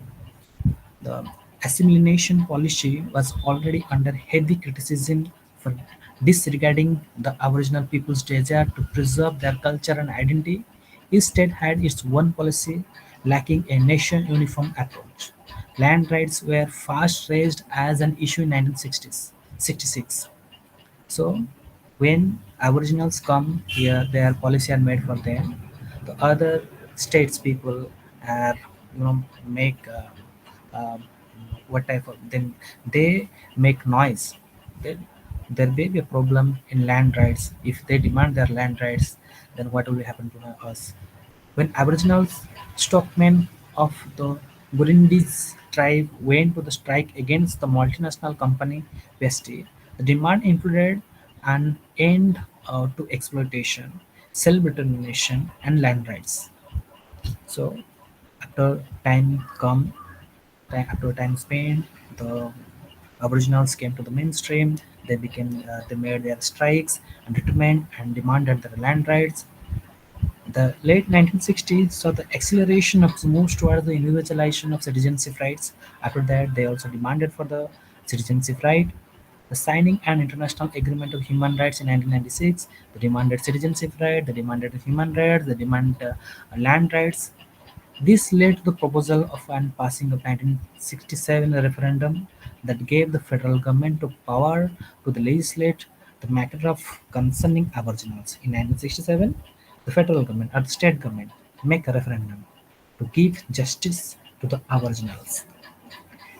the assimilation policy was already under heavy criticism for disregarding the Aboriginal people's desire to preserve their culture and identity. Each state had its own policy, lacking a nation uniform approach. Land rights were first raised as an issue in 1960s, 66. So when Aboriginals come here, their policy are made for them. The other states people are make um, what type of then they make noise. Then there may be a problem in land rights. If they demand their land rights, then what will happen to us? When Aboriginals stockmen of the Burundi's tribe went to the strike against the multinational company Vesti, the demand included an end to exploitation, self-determination, and land rights. So, after time come, after time spent, the Aboriginals came to the mainstream. They made their strikes and determined and demanded their land rights. The late 1960s saw the acceleration of the moves towards the individualization of citizenship rights. After that, they also demanded for the citizenship right. The signing an international agreement of human rights in 1996, they demanded citizenship right, they demanded human rights, they demanded land rights. This led to the proposal of and passing of 1967 referendum that gave the federal government the power to the legislate the matter of concerning Aboriginals. In 1967, the federal government or the state government make a referendum to give justice to the Aboriginals.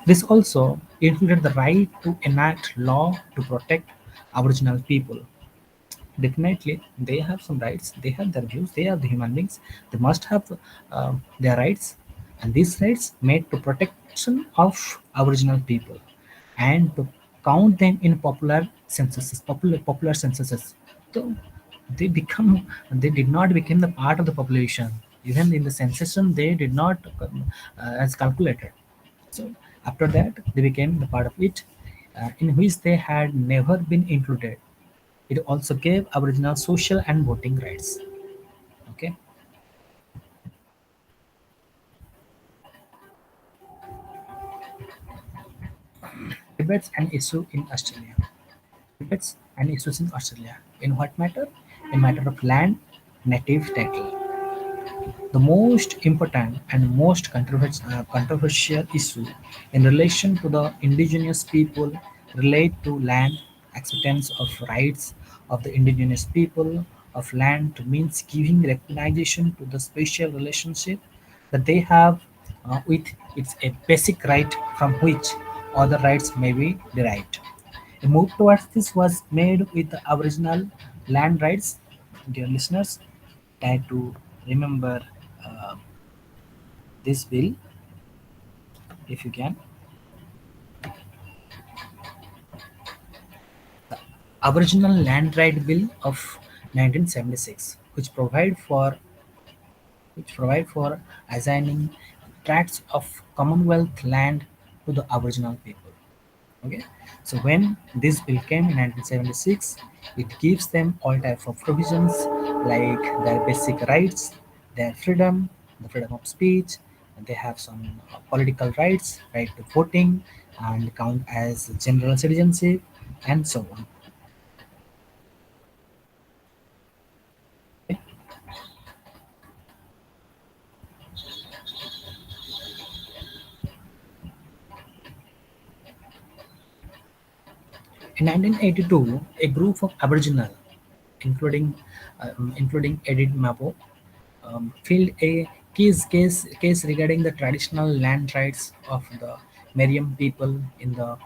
This also included the right to enact law to protect Aboriginal people. Definitely, they have some rights. They have their views. They are the human beings. They must have their rights, and these rights made to protection of Aboriginal people, and to count them in popular censuses. So they did not become the part of the population. Even in the census, they did not as calculated. So after that, they became the part of it, in which they had never been included. It also gave Aboriginal social and voting rights. Okay, debates and issue in Australia. Debates and issues in Australia. In what matter? In matter of land, native title. The most important and most controversial issue in relation to the indigenous people relate to land, acceptance of rights of the indigenous people of land to means giving recognition to the special relationship that they have with its a basic right from which other rights may be derived. A move towards this was made with the Aboriginal land rights. Dear listeners, try to remember uh, this bill if you can. Aboriginal Land Right Bill of 1976, which provide for assigning tracts of Commonwealth land to the Aboriginal people. Okay, so when this bill came in 1976, it gives them all types of provisions like their basic rights, their freedom, the freedom of speech, and they have some political rights, right to voting, and count as general citizenship, and so on. Okay. In 1982, a group of Aboriginal, including Edith Mabo, filed a case regarding the traditional land rights of the Meriam people in the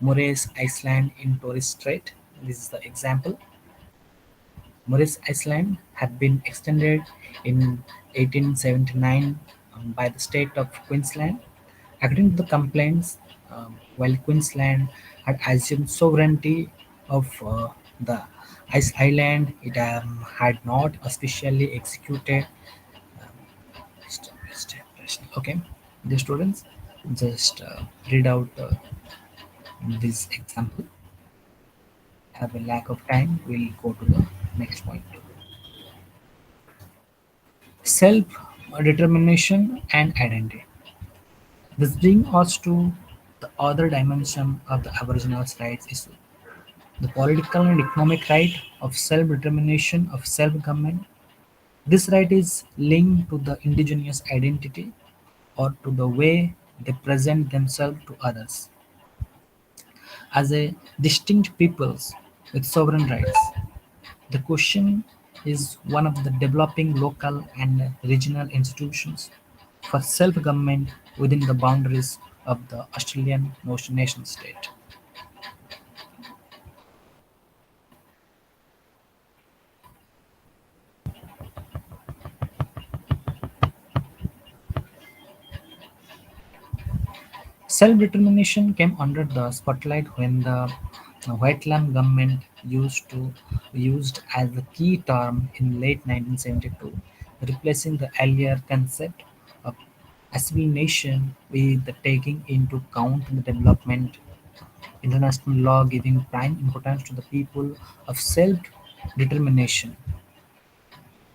Murray's Island in Torres Strait. This is the example. Morris Island had been extended in 1879 by the state of Queensland. According to the complaints, while Queensland had assumed sovereignty of the ice island, it had not officially executed establishment. Okay, the students just read out this example. Have a lack of time, we'll go to the next point. Self determination and identity. This brings us to the other dimension of the Aboriginals' rights issue, the political and economic right of self determination of self government. This right is linked to the indigenous identity or to the way they present themselves to others as a distinct peoples with sovereign rights. The question is one of the developing local and regional institutions for self-government within the boundaries of the Australian nation-state. Self-determination came under the spotlight when the Whitelam government used as the key term in late 1972, replacing the earlier concept of assimilation with the taking into account the development international law giving prime importance to the people of self-determination.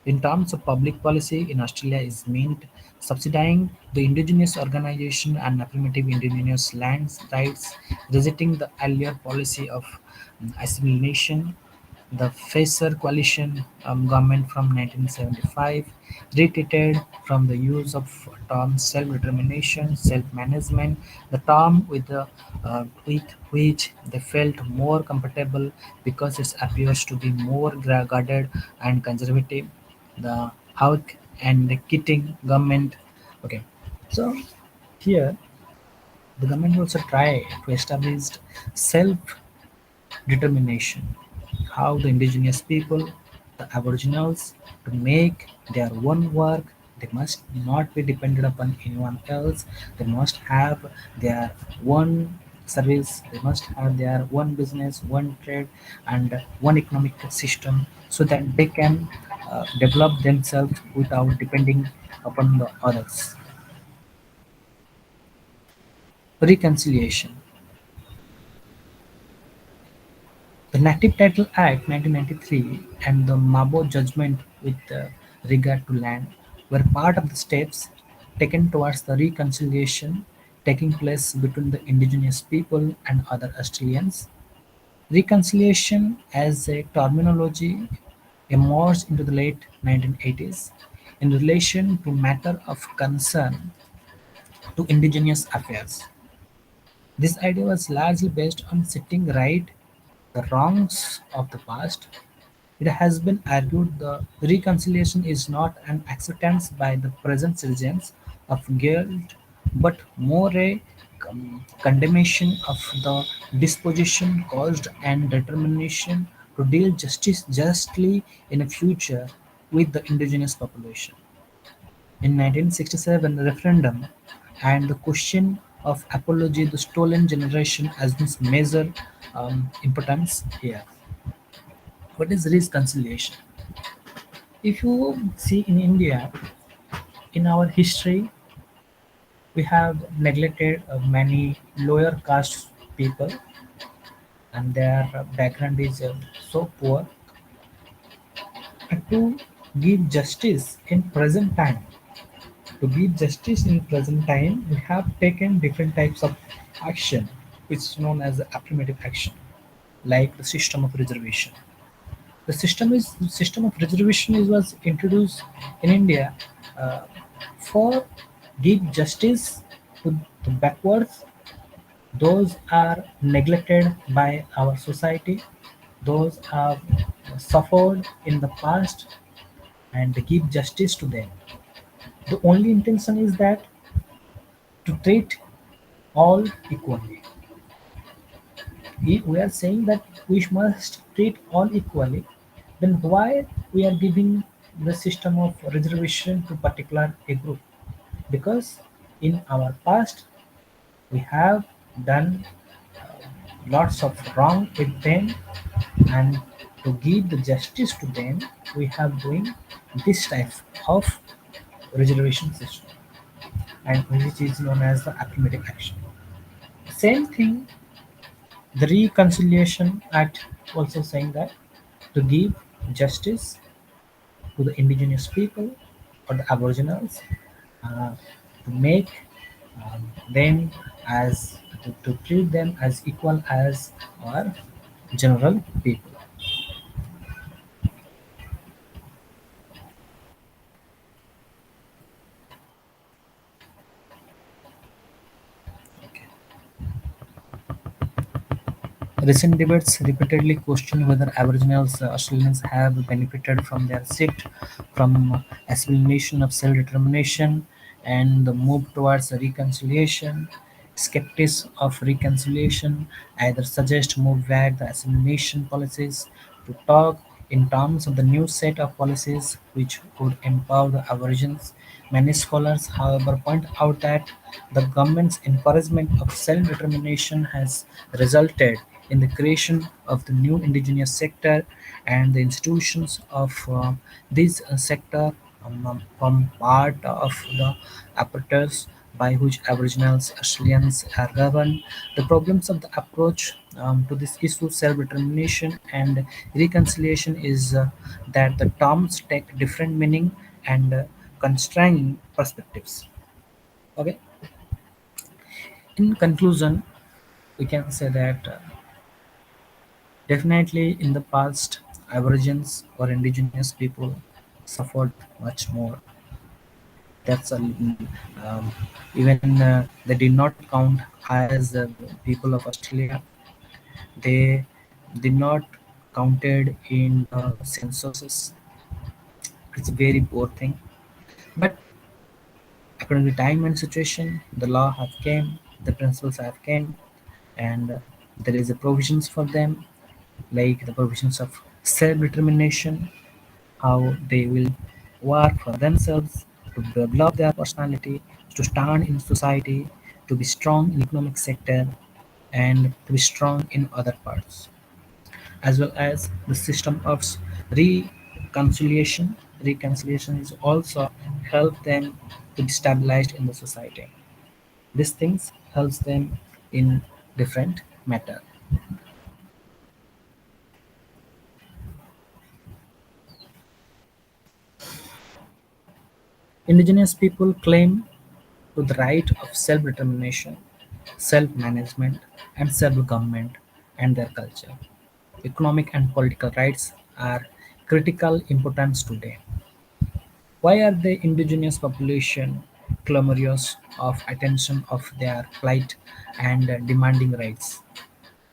In terms of public policy in Australia is meant subsidizing the indigenous organisation and affirmative indigenous lands rights, rejecting the earlier policy of assimilation. The Fraser coalition government from 1975 retreated from the use of terms self-determination, self-management, the term with which they felt more comfortable because it appears to be more guarded and conservative. The Hawke and the Keating government. Okay, so here the government also tried to establish self determination, how the indigenous people, the aboriginals, to make their own work. They must not be dependent upon anyone else. They must have their own service. They must have their one business, one trade, and one economic system so that they can develop themselves without depending upon the others. Reconciliation. The Native Title Act 1993 and the Mabo Judgment with regard to land were part of the steps taken towards the reconciliation taking place between the indigenous people and other Australians. Reconciliation as a terminology emerged into the late 1980s in relation to matter of concern to indigenous affairs. This idea was largely based on setting right the wrongs of the past. It has been argued the reconciliation is not an acceptance by the present citizens of guilt, but more a condemnation of the disposition caused and determination to deal justice justly in a future with the indigenous population. In 1967 referendum and the question of apology the stolen generation assumes major importance here. What is reconciliation? If you see in India, in our history, we have neglected many lower caste people and their background is so poor. And to give justice in present time, to give justice in present time, we have taken different types of action, which is known as affirmative action, like the system of reservation. The system of reservation was introduced in India uh, for give justice to the backwards. Those are neglected by our society. Those have suffered in the past and give justice to them. The only intention is that to treat all equally. We are saying that we must treat all equally. then why we are giving the system of reservation to particular a group? Because in our past we have done lots of wrong with them, and to give the justice to them we have doing this type of reservation system, and which is known as the affirmative action. Same thing, the Reconciliation Act also saying that to give justice to the indigenous people or the aboriginals, uh, to make them as to treat them as equal as our general people. Okay. Recent debates repeatedly question whether Aboriginals Australians have benefited from their shift from assimilation of self-determination and the move towards reconciliation. Skeptics of reconciliation either suggest move back the assimilation policies to talk in terms of the new set of policies which would empower the Aborigines. Many scholars, however, point out that the government's encouragement of self-determination has resulted in the creation of the new indigenous sector, and the institutions of this sector form part of the apparatus by which Aboriginal Australians are governed. The problems of the approach to this issue, self-determination and reconciliation, is that the terms take different meaning and constraining perspectives. Okay. In conclusion, we can say that definitely in the past, Aborigines or indigenous people suffered much more. That's a, even they did not count as the people of Australia. They did not counted in censuses. It's a very poor thing. But according to time and situation, the law have came, the principles have came, and there is a provisions for them, like the provisions of self-determination, how they will work for themselves to develop their personality, to stand in society, to be strong in economic sector, and to be strong in other parts, as well as the system of reconciliation. Reconciliation is also help them to be stabilized in the society. These things helps them in different matter. Indigenous people claim to the right of self-determination, self-management, and self-government and their culture. Economic and political rights are critical importance today. Why are the indigenous population clamorous of attention of their plight and demanding rights?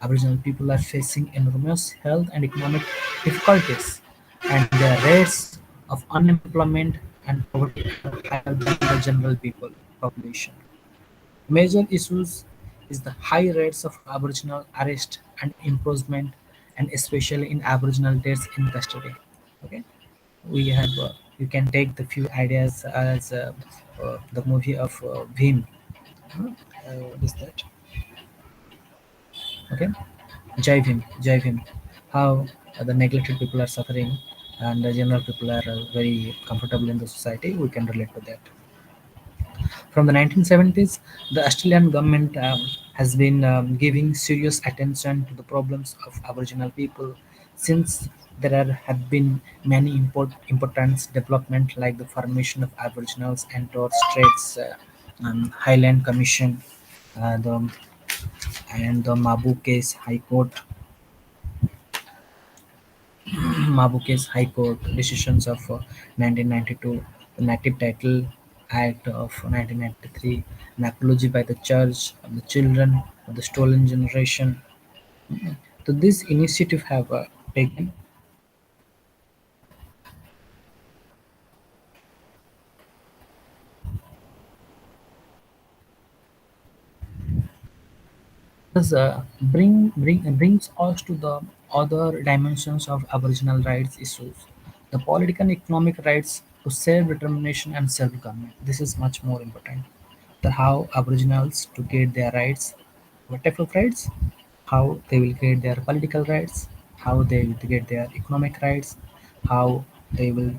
Aboriginal people are facing enormous health and economic difficulties, and their rates of unemployment and poverty are higher than the general people population. Major issues is the high rates of Aboriginal arrest and imprisonment, and especially in Aboriginal deaths in custody. Okay, we have you can take the few ideas as the movie of Bhim. What is that? Okay, Jai Bhim. How the neglected people are suffering, and the general people are very comfortable in the society. We can relate to that. From the 1970s, the Australian government has been giving serious attention to the problems of Aboriginal people since have been many important developments like the formation of Aboriginals and Torres Straits Highland Commission, the, and the Mabu case High Court, Mabu case High Court decisions of 1992, the Native Title Act of 1993, an apology by the Church of the Children of the Stolen Generation. So this initiative have taken us brings us to the other dimensions of Aboriginal rights issues, the political and economic rights to self-determination and self-government. This is much more important. The how Aboriginals to get their rights, what type of rights, how they will get their political rights, how they will get their economic rights, how they will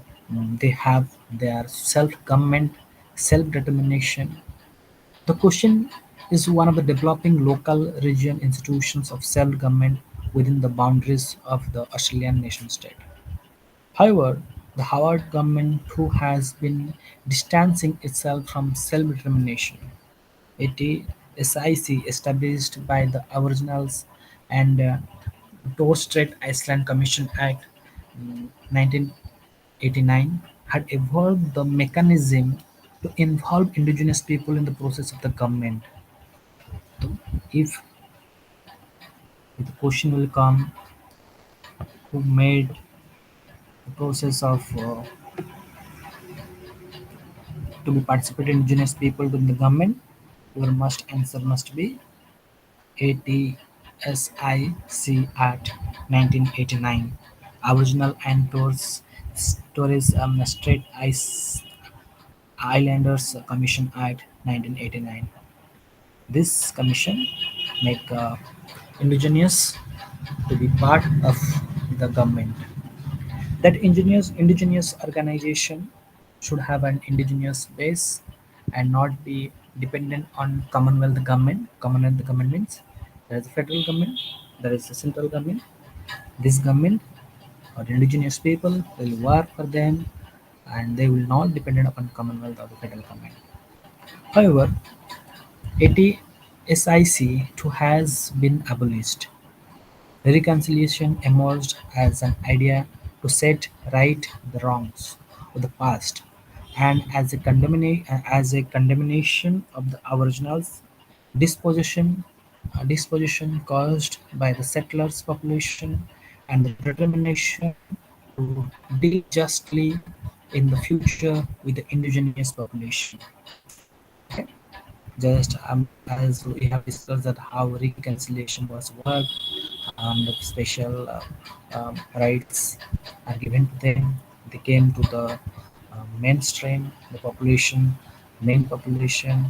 they have their self-government, self-determination. The question is one of the developing local region institutions of self-government within the boundaries of the Australian nation-state. However, the Howard government, who has been distancing itself from self-determination, ATSIC, established by the Aboriginals and Torres Strait Island Commission Act 1989, had evolved the mechanism to involve indigenous people in the process of the government. So, if the question will come, who made the process of to be participate indigenous people in the government, your must answer must be ATSIC Act 1989, Aboriginal and Torres Islanders Commission Act 1989. This commission make indigenous to be part of the government. That indigenous organization should have an indigenous base and not be dependent on Commonwealth government. Commonwealth government means there is a federal government, there is a central government. This government or indigenous people will work for them and they will not dependent upon Commonwealth or the federal government. However, ATSIC too has been abolished. Reconciliation emerged as an idea to set right the wrongs of the past and as a condemnation of the Aboriginals' dispossession dispossession caused by the settlers' population and the determination to deal justly in the future with the indigenous population. Okay? Just as we have discussed that how reconciliation was worked, the special rights are given to them. They came to the mainstream, the population, main population,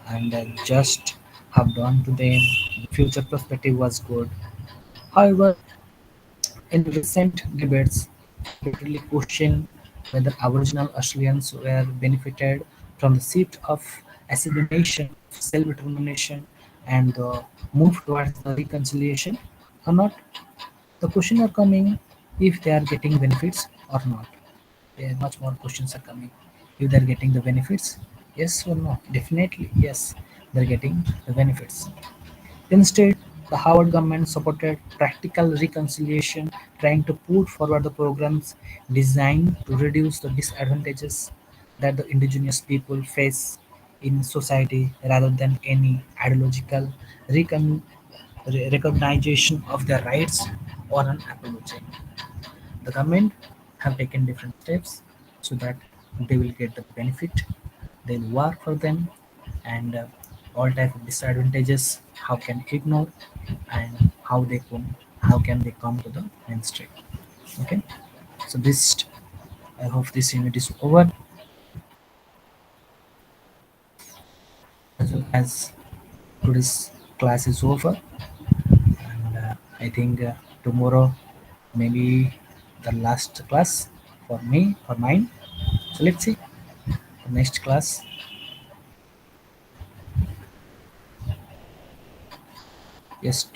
and just have done to them. The future perspective was good. However, in recent debates, repeatedly questioned whether Aboriginal Australians were benefited from the shift of assimilation, self-determination, and the move towards the reconciliation or not. The question are coming if they are getting benefits or not. Much more questions are coming. If they are getting the benefits, yes or no? Definitely yes, they are getting the benefits. Instead, the Howard government supported practical reconciliation, trying to put forward the programs designed to reduce the disadvantages that the indigenous people face in society rather than any ideological recon- recognition of their rights or an apology. The government have taken different steps so that they will get the benefit. They'll work for them and all type of disadvantages how can ignore and how can they come to the mainstream. Okay, so this I hope this unit is over as well as today's class is over and I think tomorrow maybe the last class for me for mine. So let's see the next class. Yes,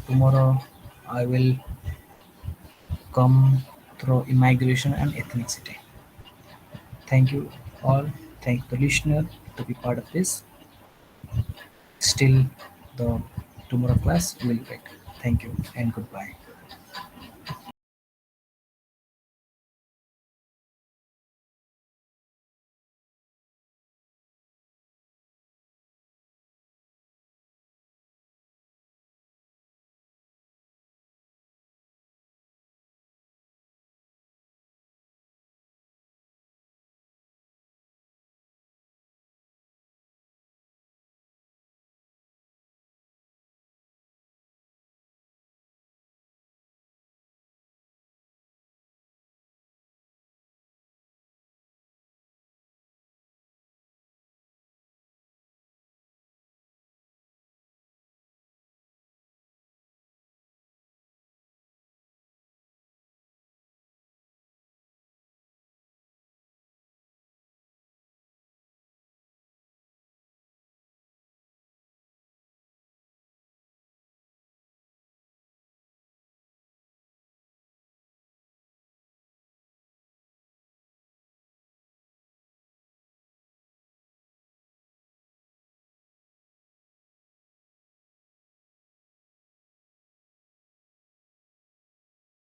tomorrow I will come through immigration and ethnicity. Thank you all. Thank the listener to be part of this. Still, the tomorrow class will wait. Thank you and goodbye.